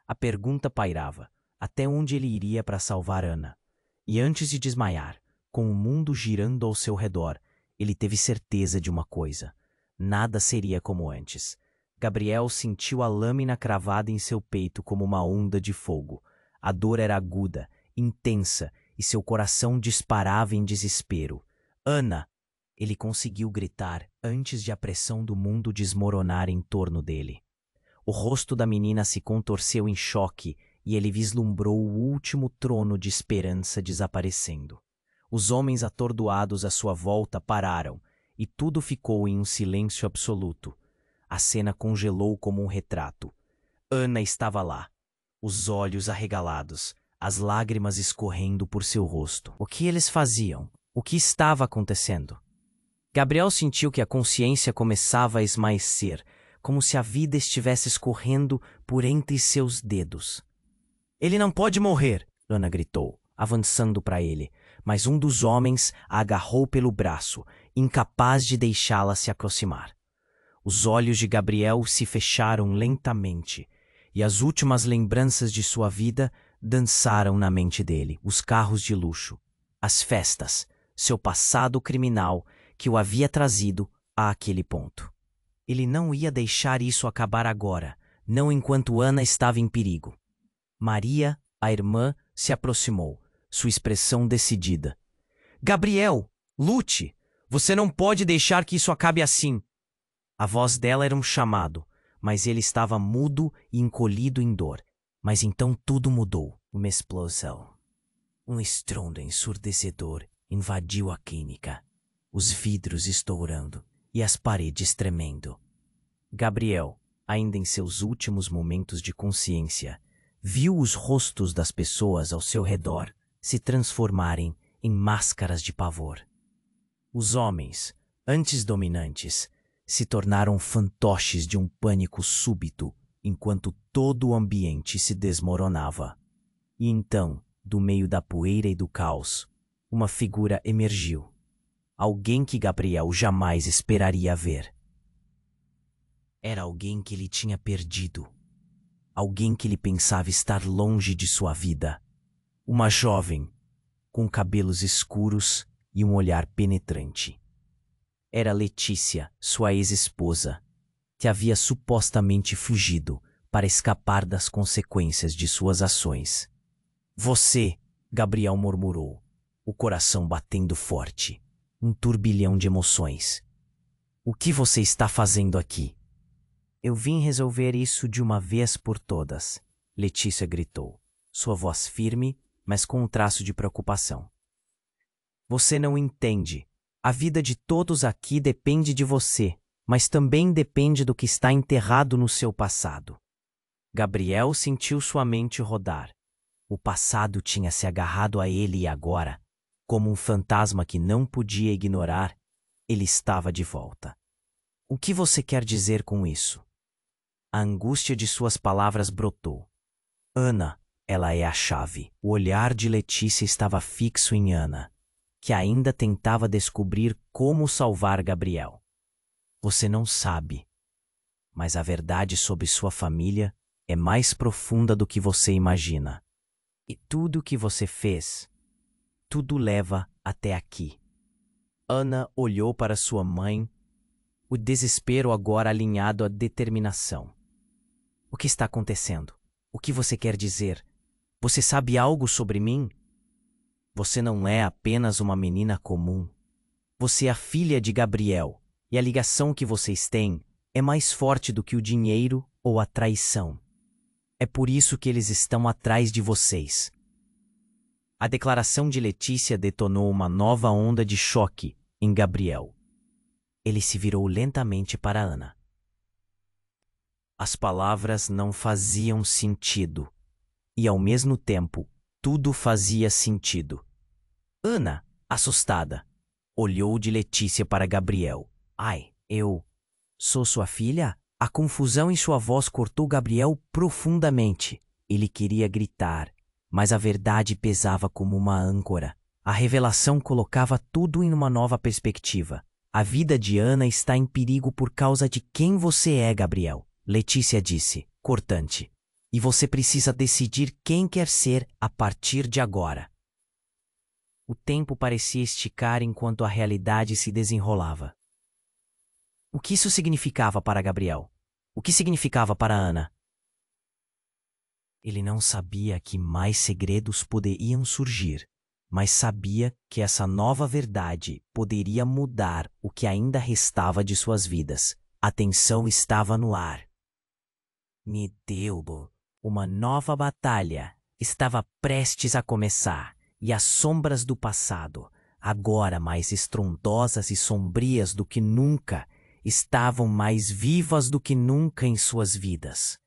A pergunta pairava, até onde ele iria para salvar Ana? E antes de desmaiar, com o mundo girando ao seu redor, ele teve certeza de uma coisa. Nada seria como antes. Gabriel sentiu a lâmina cravada em seu peito como uma onda de fogo. A dor era aguda, intensa, e seu coração disparava em desespero. Ana! Ele conseguiu gritar antes de a pressão do mundo desmoronar em torno dele. O rosto da menina se contorceu em choque e ele vislumbrou o último trono de esperança desaparecendo. Os homens atordoados à sua volta pararam e tudo ficou em um silêncio absoluto. A cena congelou como um retrato. Ana estava lá, os olhos arregalados, as lágrimas escorrendo por seu rosto. O que eles faziam? O que estava acontecendo? Gabriel sentiu que a consciência começava a esmaecer, como se a vida estivesse escorrendo por entre seus dedos. Ele não pode morrer, Ana gritou, avançando para ele, mas um dos homens a agarrou pelo braço, incapaz de deixá-la se aproximar. Os olhos de Gabriel se fecharam lentamente, e as últimas lembranças de sua vida dançaram na mente dele. Os carros de luxo, as festas, seu passado criminal que o havia trazido àquele ponto. Ele não ia deixar isso acabar agora, não enquanto Ana estava em perigo. Maria, a irmã, se aproximou, sua expressão decidida. Gabriel, lute! Você não pode deixar que isso acabe assim! A voz dela era um chamado, mas ele estava mudo e encolhido em dor. Mas então tudo mudou. Uma explosão. Um estrondo ensurdecedor invadiu a clínica. Os vidros estourando e as paredes tremendo. Gabriel, ainda em seus últimos momentos de consciência, viu os rostos das pessoas ao seu redor se transformarem em máscaras de pavor. Os homens, antes dominantes, se tornaram fantoches de um pânico súbito enquanto todo o ambiente se desmoronava. E então, do meio da poeira e do caos, uma figura emergiu. Alguém que Gabriel jamais esperaria ver. Era alguém que ele tinha perdido. Alguém que ele pensava estar longe de sua vida. Uma jovem, com cabelos escuros e um olhar penetrante. Era Letícia, sua ex-esposa, que havia supostamente fugido para escapar das consequências de suas ações. Você, Gabriel murmurou, o coração batendo forte, um turbilhão de emoções. O que você está fazendo aqui? Eu vim resolver isso de uma vez por todas, Letícia gritou, sua voz firme, mas com um traço de preocupação. Você não entende. A vida de todos aqui depende de você, mas também depende do que está enterrado no seu passado. Gabriel sentiu sua mente rodar. O passado tinha se agarrado a ele e agora, como um fantasma que não podia ignorar, ele estava de volta. O que você quer dizer com isso? A angústia de suas palavras brotou. Ana, ela é a chave. O olhar de Letícia estava fixo em Ana, que ainda tentava descobrir como salvar Gabriel. Você não sabe, mas a verdade sobre sua família é mais profunda do que você imagina. E tudo o que você fez, tudo leva até aqui. Ana olhou para sua mãe, o desespero agora alinhado à determinação. O que está acontecendo? O que você quer dizer? Você sabe algo sobre mim? Você não é apenas uma menina comum. Você é a filha de Gabriel, e a ligação que vocês têm é mais forte do que o dinheiro ou a traição. É por isso que eles estão atrás de vocês. A declaração de Letícia detonou uma nova onda de choque em Gabriel. Ele se virou lentamente para Ana. As palavras não faziam sentido, e ao mesmo tempo, tudo fazia sentido. Ana, assustada, olhou de Letícia para Gabriel. Ai, eu sou sua filha? A confusão em sua voz cortou Gabriel profundamente. Ele queria gritar, mas a verdade pesava como uma âncora. A revelação colocava tudo em uma nova perspectiva. A vida de Ana está em perigo por causa de quem você é, Gabriel. Letícia disse, cortante. E você precisa decidir quem quer ser a partir de agora. O tempo parecia esticar enquanto a realidade se desenrolava. O que isso significava para Gabriel? O que significava para Ana? Ele não sabia que mais segredos poderiam surgir, mas sabia que essa nova verdade poderia mudar o que ainda restava de suas vidas. A tensão estava no ar. Medeubo, uma nova batalha estava prestes a começar, e as sombras do passado, agora mais estrondosas e sombrias do que nunca, estavam mais vivas do que nunca em suas vidas.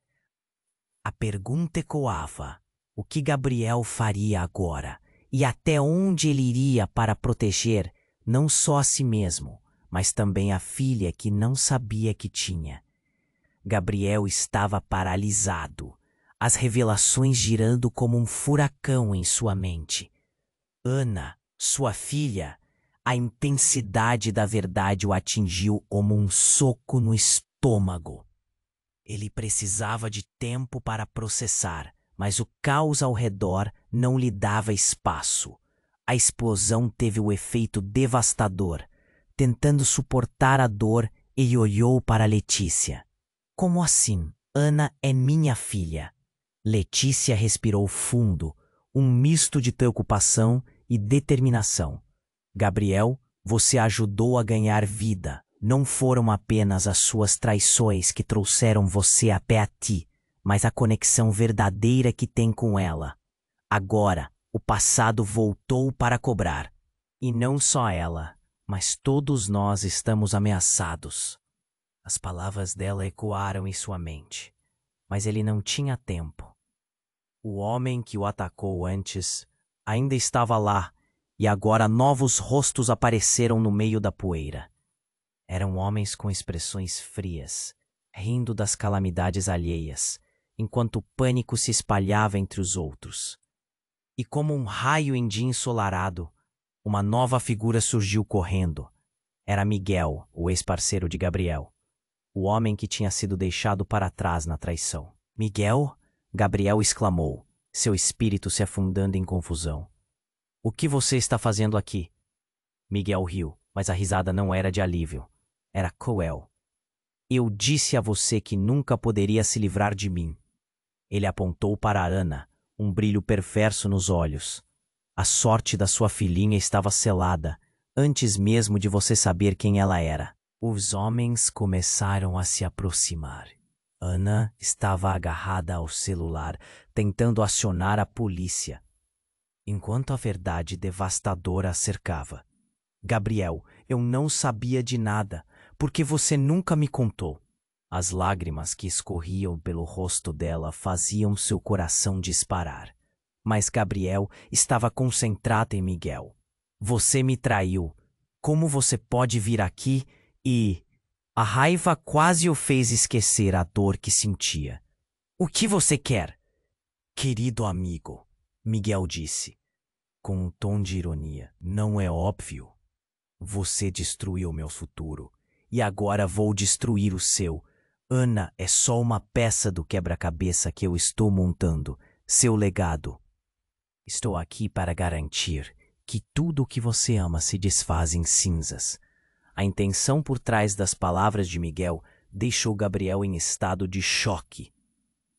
A pergunta ecoava: o que Gabriel faria agora? E até onde ele iria para proteger não só a si mesmo, mas também a filha que não sabia que tinha? Gabriel estava paralisado, as revelações girando como um furacão em sua mente. Ana, sua filha, a intensidade da verdade o atingiu como um soco no estômago. Ele precisava de tempo para processar, mas o caos ao redor não lhe dava espaço. A explosão teve o efeito devastador. Tentando suportar a dor, ele olhou para Letícia. Como assim? Ana é minha filha. Letícia respirou fundo, um misto de preocupação e determinação. Gabriel, você ajudou a ganhar vida. Não foram apenas as suas traições que trouxeram você até a ti, mas a conexão verdadeira que tem com ela. Agora, o passado voltou para cobrar. E não só ela, mas todos nós estamos ameaçados. As palavras dela ecoaram em sua mente, mas ele não tinha tempo. O homem que o atacou antes ainda estava lá, e agora novos rostos apareceram no meio da poeira. Eram homens com expressões frias, rindo das calamidades alheias, enquanto o pânico se espalhava entre os outros. E como um raio em dia ensolarado, uma nova figura surgiu correndo. Era Miguel, o ex-parceiro de Gabriel, o homem que tinha sido deixado para trás na traição. Miguel? Gabriel exclamou, seu espírito se afundando em confusão. O que você está fazendo aqui? Miguel riu, mas a risada não era de alívio. Era cruel. Eu disse a você que nunca poderia se livrar de mim. Ele apontou para Ana, um brilho perverso nos olhos. A sorte da sua filhinha estava selada, antes mesmo de você saber quem ela era. Os homens começaram a se aproximar. Ana estava agarrada ao celular, tentando acionar a polícia, enquanto a verdade devastadora a cercava. Gabriel, eu não sabia de nada, porque você nunca me contou. As lágrimas que escorriam pelo rosto dela faziam seu coração disparar. Mas Gabriel estava concentrado em Miguel. Você me traiu. Como você pode vir aqui e... A raiva quase o fez esquecer a dor que sentia. O que você quer? Querido amigo, Miguel disse, com um tom de ironia. Não é óbvio? Você destruiu meu futuro, e agora vou destruir o seu. Ana é só uma peça do quebra-cabeça que eu estou montando, seu legado. Estou aqui para garantir que tudo o que você ama se desfaz em cinzas. A intenção por trás das palavras de Miguel deixou Gabriel em estado de choque.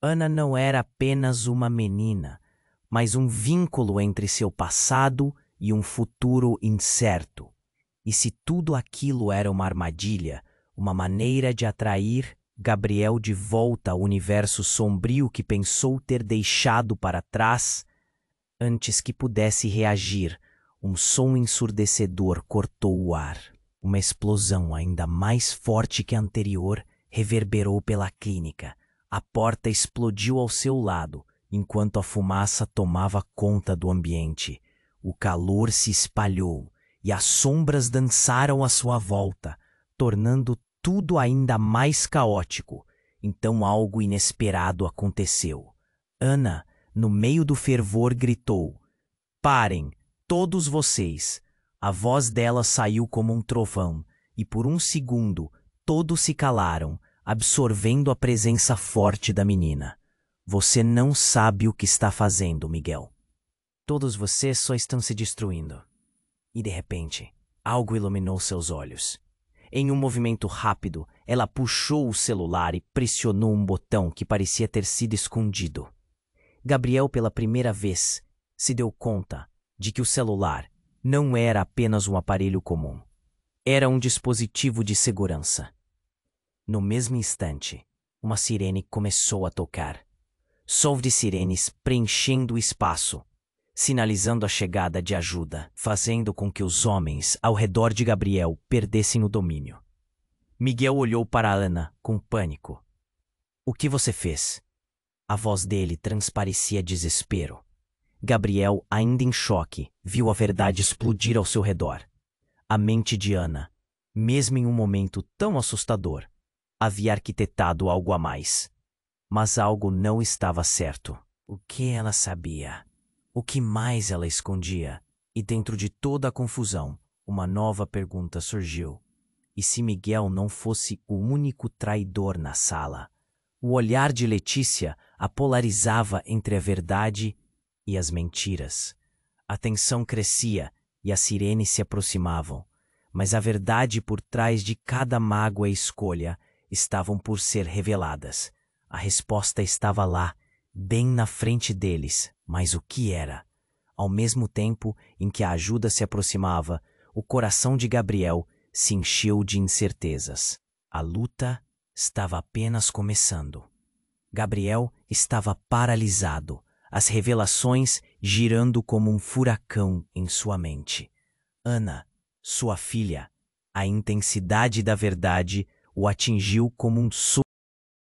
Ana não era apenas uma menina, mas um vínculo entre seu passado e um futuro incerto. E se tudo aquilo era uma armadilha, uma maneira de atrair Gabriel de volta ao universo sombrio que pensou ter deixado para trás, antes que pudesse reagir, um som ensurdecedor cortou o ar. Uma explosão ainda mais forte que a anterior reverberou pela clínica. A porta explodiu ao seu lado, enquanto a fumaça tomava conta do ambiente. O calor se espalhou e as sombras dançaram à sua volta, tornando tudo ainda mais caótico. Então algo inesperado aconteceu. Ana, no meio do fervor, gritou: "Parem, todos vocês!" A voz dela saiu como um trovão, e por um segundo todos se calaram, absorvendo a presença forte da menina. Você não sabe o que está fazendo, Miguel. Todos vocês só estão se destruindo. E de repente, algo iluminou seus olhos. Em um movimento rápido, ela puxou o celular e pressionou um botão que parecia ter sido escondido. Gabriel, pela primeira vez, se deu conta de que o celular não era apenas um aparelho comum. Era um dispositivo de segurança. No mesmo instante, uma sirene começou a tocar. Som de sirenes preenchendo o espaço, sinalizando a chegada de ajuda, fazendo com que os homens ao redor de Gabriel perdessem o domínio. Miguel olhou para Ana com pânico. "O que você fez?" A voz dele transparecia desespero. Gabriel, ainda em choque, viu a verdade explodir ao seu redor. A mente de Ana, mesmo em um momento tão assustador, havia arquitetado algo a mais. Mas algo não estava certo. O que ela sabia? O que mais ela escondia? E dentro de toda a confusão, uma nova pergunta surgiu. E se Miguel não fosse o único traidor na sala? O olhar de Letícia a polarizava entre a verdade e as mentiras. A tensão crescia e as sirenes se aproximavam, mas a verdade por trás de cada mágoa e escolha estavam por ser reveladas. A resposta estava lá, bem na frente deles, mas o que era? Ao mesmo tempo em que a ajuda se aproximava, o coração de Gabriel se encheu de incertezas. A luta estava apenas começando. Gabriel estava paralisado, as revelações girando como um furacão em sua mente. Ana, sua filha, a intensidade da verdade o atingiu como um soco.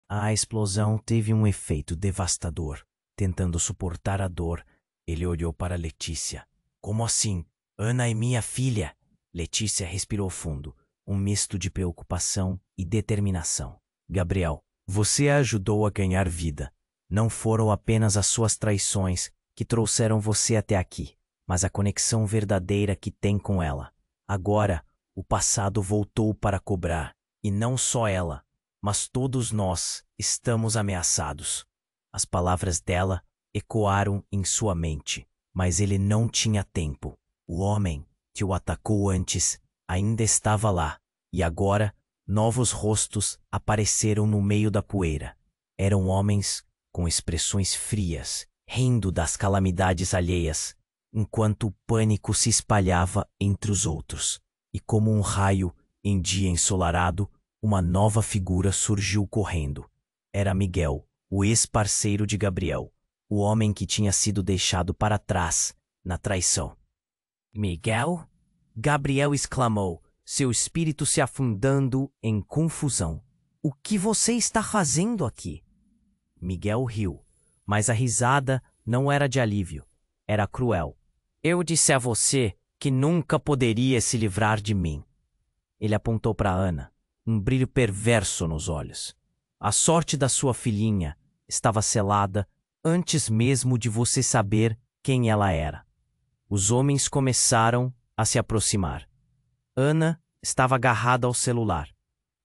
A explosão teve um efeito devastador. Tentando suportar a dor, ele olhou para Letícia. "Como assim? Ana é minha filha!" Letícia respirou fundo, um misto de preocupação e determinação. "Gabriel, você a ajudou a ganhar vida. Não foram apenas as suas traições que trouxeram você até aqui, mas a conexão verdadeira que tem com ela. Agora, o passado voltou para cobrar, e não só ela, mas todos nós estamos ameaçados." As palavras dela ecoaram em sua mente, mas ele não tinha tempo. O homem que o atacou antes ainda estava lá, e agora novos rostos apareceram no meio da poeira. Eram homens com expressões frias, rindo das calamidades alheias, enquanto o pânico se espalhava entre os outros. E como um raio em dia ensolarado, uma nova figura surgiu correndo. Era Miguel, o ex-parceiro de Gabriel, o homem que tinha sido deixado para trás na traição. Miguel? Gabriel exclamou, seu espírito se afundando em confusão. O que você está fazendo aqui? Miguel riu, mas a risada não era de alívio, era cruel. Eu disse a você que nunca poderia se livrar de mim. Ele apontou para Ana, um brilho perverso nos olhos. A sorte da sua filhinha estava selada antes mesmo de você saber quem ela era. Os homens começaram a se aproximar. Ana estava agarrada ao celular,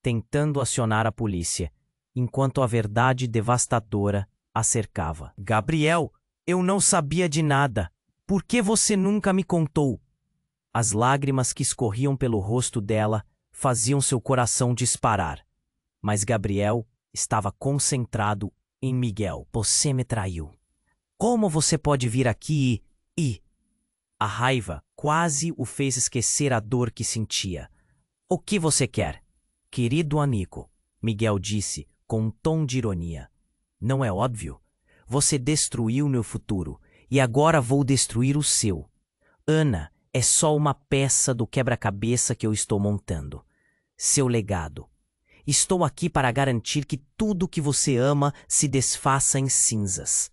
tentando acionar a polícia, enquanto a verdade devastadora a cercava. Gabriel, eu não sabia de nada. Por que você nunca me contou? As lágrimas que escorriam pelo rosto dela faziam seu coração disparar. Mas Gabriel estava concentrado em Miguel. Você me traiu. Como você pode vir aqui e... A raiva quase o fez esquecer a dor que sentia. O que você quer? Querido amigo, Miguel disse com um tom de ironia. Não é óbvio? Você destruiu meu futuro e agora vou destruir o seu. Ana é só uma peça do quebra-cabeça que eu estou montando. Seu legado. Estou aqui para garantir que tudo que você ama se desfaça em cinzas.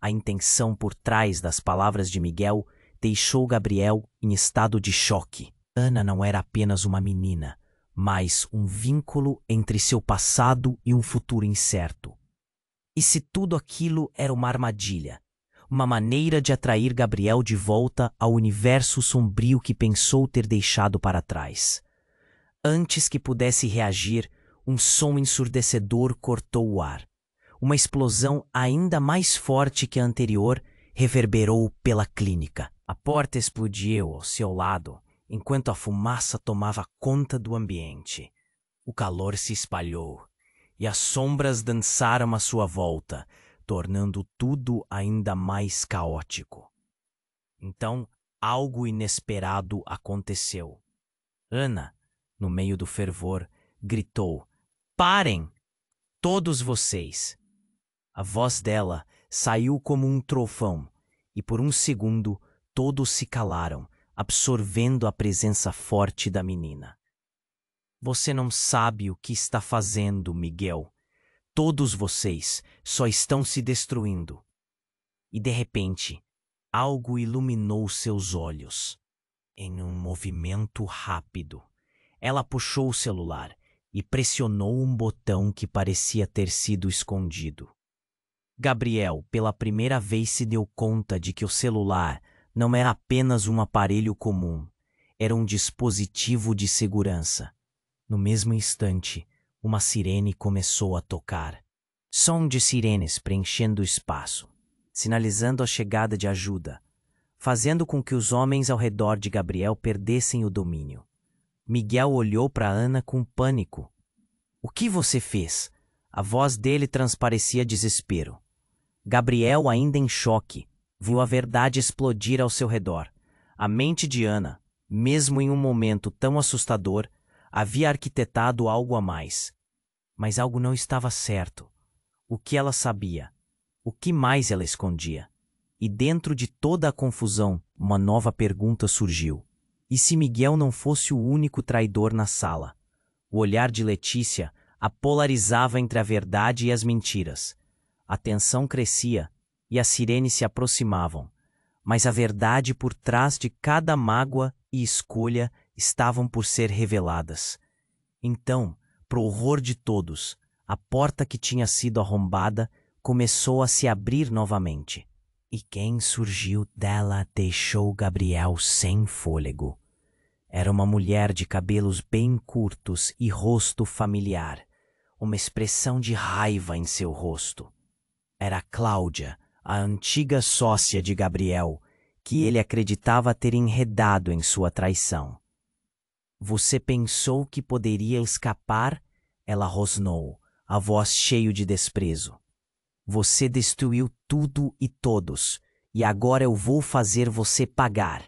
A intenção por trás das palavras de Miguel deixou Gabriel em estado de choque. Ana não era apenas uma menina, mas um vínculo entre seu passado e um futuro incerto. E se tudo aquilo era uma armadilha, uma maneira de atrair Gabriel de volta ao universo sombrio que pensou ter deixado para trás? Antes que pudesse reagir, um som ensurdecedor cortou o ar. Uma explosão ainda mais forte que a anterior reverberou pela clínica. A porta explodiu ao seu lado, enquanto a fumaça tomava conta do ambiente. O calor se espalhou, e as sombras dançaram à sua volta, tornando tudo ainda mais caótico. Então, algo inesperado aconteceu. Ana, no meio do fervor, gritou: "Parem! Todos vocês!" A voz dela saiu como um trovão, e por um segundo todos se calaram, absorvendo a presença forte da menina. Você não sabe o que está fazendo, Miguel. Todos vocês só estão se destruindo. E de repente, algo iluminou seus olhos. Em um movimento rápido, ela puxou o celular e pressionou um botão que parecia ter sido escondido. Gabriel, pela primeira vez, se deu conta de que o celular não era apenas um aparelho comum, era um dispositivo de segurança. No mesmo instante, uma sirene começou a tocar. Som de sirenes preenchendo o espaço, sinalizando a chegada de ajuda, fazendo com que os homens ao redor de Gabriel perdessem o domínio. Miguel olhou para Ana com pânico. "O que você fez?" A voz dele transparecia desespero. Gabriel, ainda em choque, viu a verdade explodir ao seu redor. A mente de Ana, mesmo em um momento tão assustador, havia arquitetado algo a mais. Mas algo não estava certo. O que ela sabia? O que mais ela escondia? E dentro de toda a confusão, uma nova pergunta surgiu. E se Miguel não fosse o único traidor na sala? O olhar de Letícia a polarizava entre a verdade e as mentiras. A tensão crescia e as sirenes se aproximavam, mas a verdade por trás de cada mágoa e escolha estavam por ser reveladas. Então, pro horror de todos, a porta que tinha sido arrombada começou a se abrir novamente. E quem surgiu dela deixou Gabriel sem fôlego. Era uma mulher de cabelos bem curtos e rosto familiar, uma expressão de raiva em seu rosto. Era Cláudia, a antiga sócia de Gabriel, que ele acreditava ter enredado em sua traição. Você pensou que poderia escapar? Ela rosnou, a voz cheia de desprezo. Você destruiu tudo e todos, e agora eu vou fazer você pagar.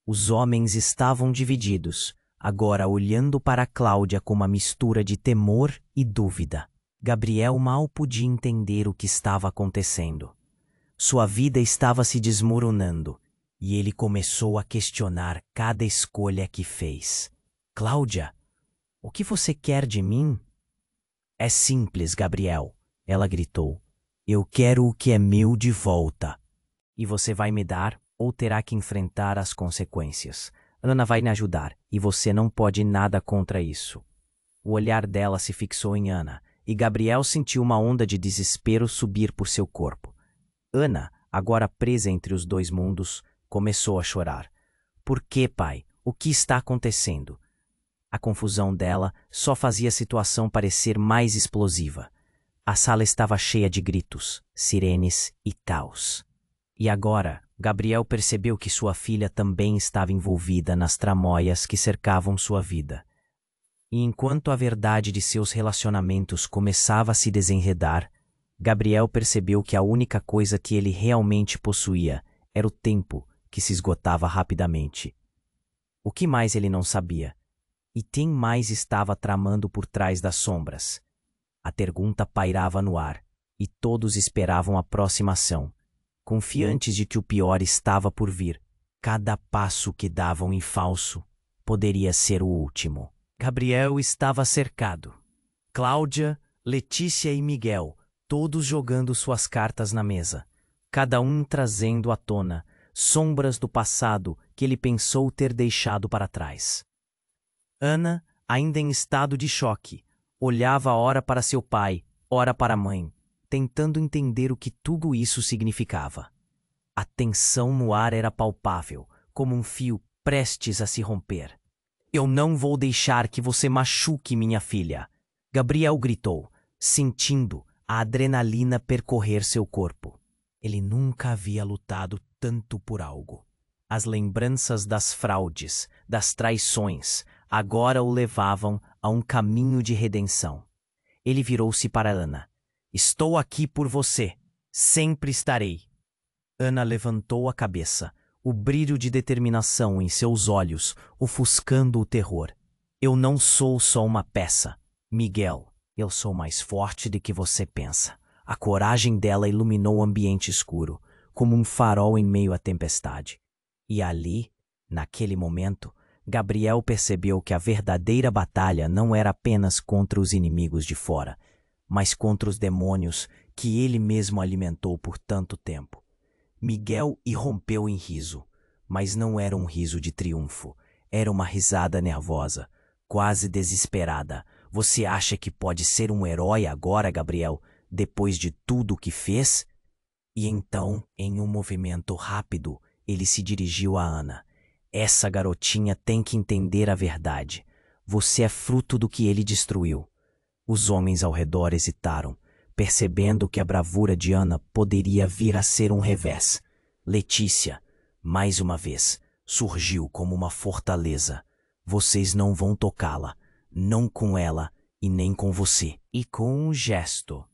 Os homens estavam divididos, agora olhando para Cláudia com uma mistura de temor e dúvida. Gabriel mal podia entender o que estava acontecendo. Sua vida estava se desmoronando, e ele começou a questionar cada escolha que fez. Cláudia, o que você quer de mim? É simples, Gabriel, ela gritou. Eu quero o que é meu de volta. E você vai me dar ou terá que enfrentar as consequências. Ana vai me ajudar e você não pode nada contra isso. O olhar dela se fixou em Ana e Gabriel sentiu uma onda de desespero subir por seu corpo. Ana, agora presa entre os dois mundos, começou a chorar. Por que, pai? O que está acontecendo? A confusão dela só fazia a situação parecer mais explosiva. A sala estava cheia de gritos, sirenes e caos. E agora, Gabriel percebeu que sua filha também estava envolvida nas tramóias que cercavam sua vida. E enquanto a verdade de seus relacionamentos começava a se desenredar, Gabriel percebeu que a única coisa que ele realmente possuía era o tempo que se esgotava rapidamente. O que mais ele não sabia? E quem mais estava tramando por trás das sombras? A pergunta pairava no ar, e todos esperavam a próxima ação, confiantes de que o pior estava por vir. Cada passo que davam em falso poderia ser o último. Gabriel estava cercado. Cláudia, Letícia e Miguel, todos jogando suas cartas na mesa, cada um trazendo à tona sombras do passado que ele pensou ter deixado para trás. Ana, ainda em estado de choque, olhava ora para seu pai, ora para a mãe, tentando entender o que tudo isso significava. A tensão no ar era palpável, como um fio prestes a se romper. Eu não vou deixar que você machuque minha filha, Gabriel gritou, sentindo a adrenalina percorrer seu corpo. Ele nunca havia lutado tanto por algo. As lembranças das fraudes, das traições, agora o levavam a um caminho de redenção. Ele virou-se para Ana. Estou aqui por você. Sempre estarei. Ana levantou a cabeça, o brilho de determinação em seus olhos, ofuscando o terror. Eu não sou só uma peça. Miguel, eu sou mais forte do que você pensa. A coragem dela iluminou o ambiente escuro, como um farol em meio à tempestade. E ali, naquele momento, Gabriel percebeu que a verdadeira batalha não era apenas contra os inimigos de fora, mas contra os demônios que ele mesmo alimentou por tanto tempo. Miguel irrompeu em riso, mas não era um riso de triunfo, era uma risada nervosa, quase desesperada. Você acha que pode ser um herói agora, Gabriel, depois de tudo o que fez? E então, em um movimento rápido, ele se dirigiu a Ana. Essa garotinha tem que entender a verdade. Você é fruto do que ele destruiu. Os homens ao redor hesitaram, percebendo que a bravura de Ana poderia vir a ser um revés. Letícia, mais uma vez, surgiu como uma fortaleza. Vocês não vão tocá-la, não com ela e nem com você. E com um gesto,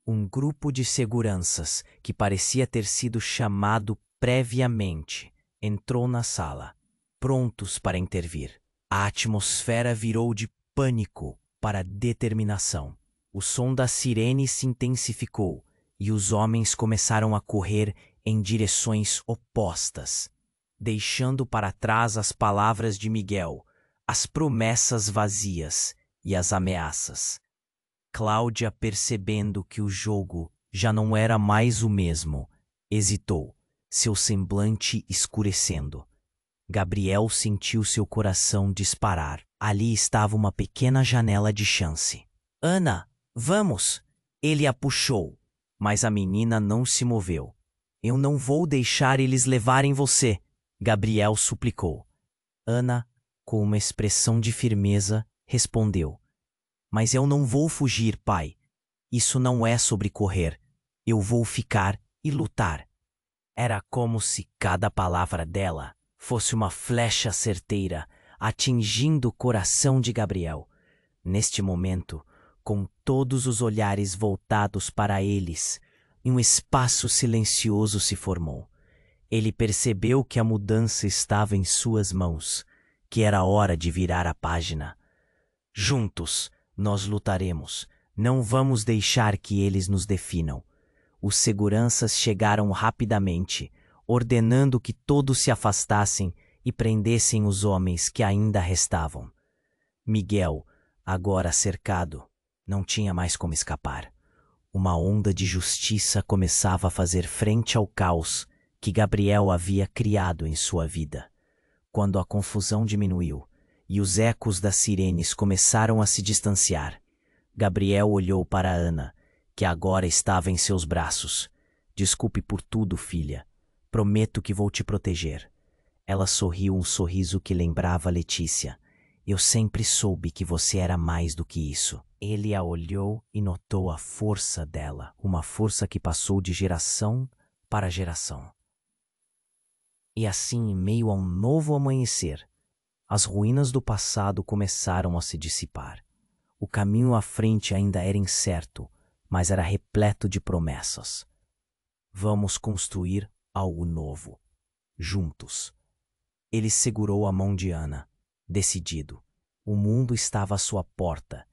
um grupo de seguranças, que parecia ter sido chamado previamente, entrou na sala, prontos para intervir. A atmosfera virou de pânico para determinação. O som da sirene se intensificou e os homens começaram a correr em direções opostas, deixando para trás as palavras de Miguel, as promessas vazias e as ameaças. Cláudia, percebendo que o jogo já não era mais o mesmo, hesitou, seu semblante escurecendo. Gabriel sentiu seu coração disparar. Ali estava uma pequena janela de chance. Ana, vamos! Ele a puxou, mas a menina não se moveu. Eu não vou deixar eles levarem você, Gabriel suplicou. Ana, com uma expressão de firmeza, respondeu. Mas eu não vou fugir, pai. Isso não é sobre correr. Eu vou ficar e lutar. Era como se cada palavra dela fosse uma flecha certeira, atingindo o coração de Gabriel. Neste momento, com todos os olhares voltados para eles, um espaço silencioso se formou. Ele percebeu que a mudança estava em suas mãos, que era hora de virar a página. Juntos, nós lutaremos. Não vamos deixar que eles nos definam. Os seguranças chegaram rapidamente, ordenando que todos se afastassem e prendessem os homens que ainda restavam. Miguel, agora cercado, não tinha mais como escapar. Uma onda de justiça começava a fazer frente ao caos que Gabriel havia criado em sua vida. Quando a confusão diminuiu e os ecos das sirenes começaram a se distanciar, Gabriel olhou para Ana, que agora estava em seus braços. Desculpe por tudo, filha. Prometo que vou te proteger. Ela sorriu um sorriso que lembrava Letícia. Eu sempre soube que você era mais do que isso. Ele a olhou e notou a força dela, uma força que passou de geração para geração. E assim, em meio a um novo amanhecer, as ruínas do passado começaram a se dissipar. O caminho à frente ainda era incerto, mas era repleto de promessas. Vamos construir algo novo, juntos. Ele segurou a mão de Ana, decidido. O mundo estava à sua porta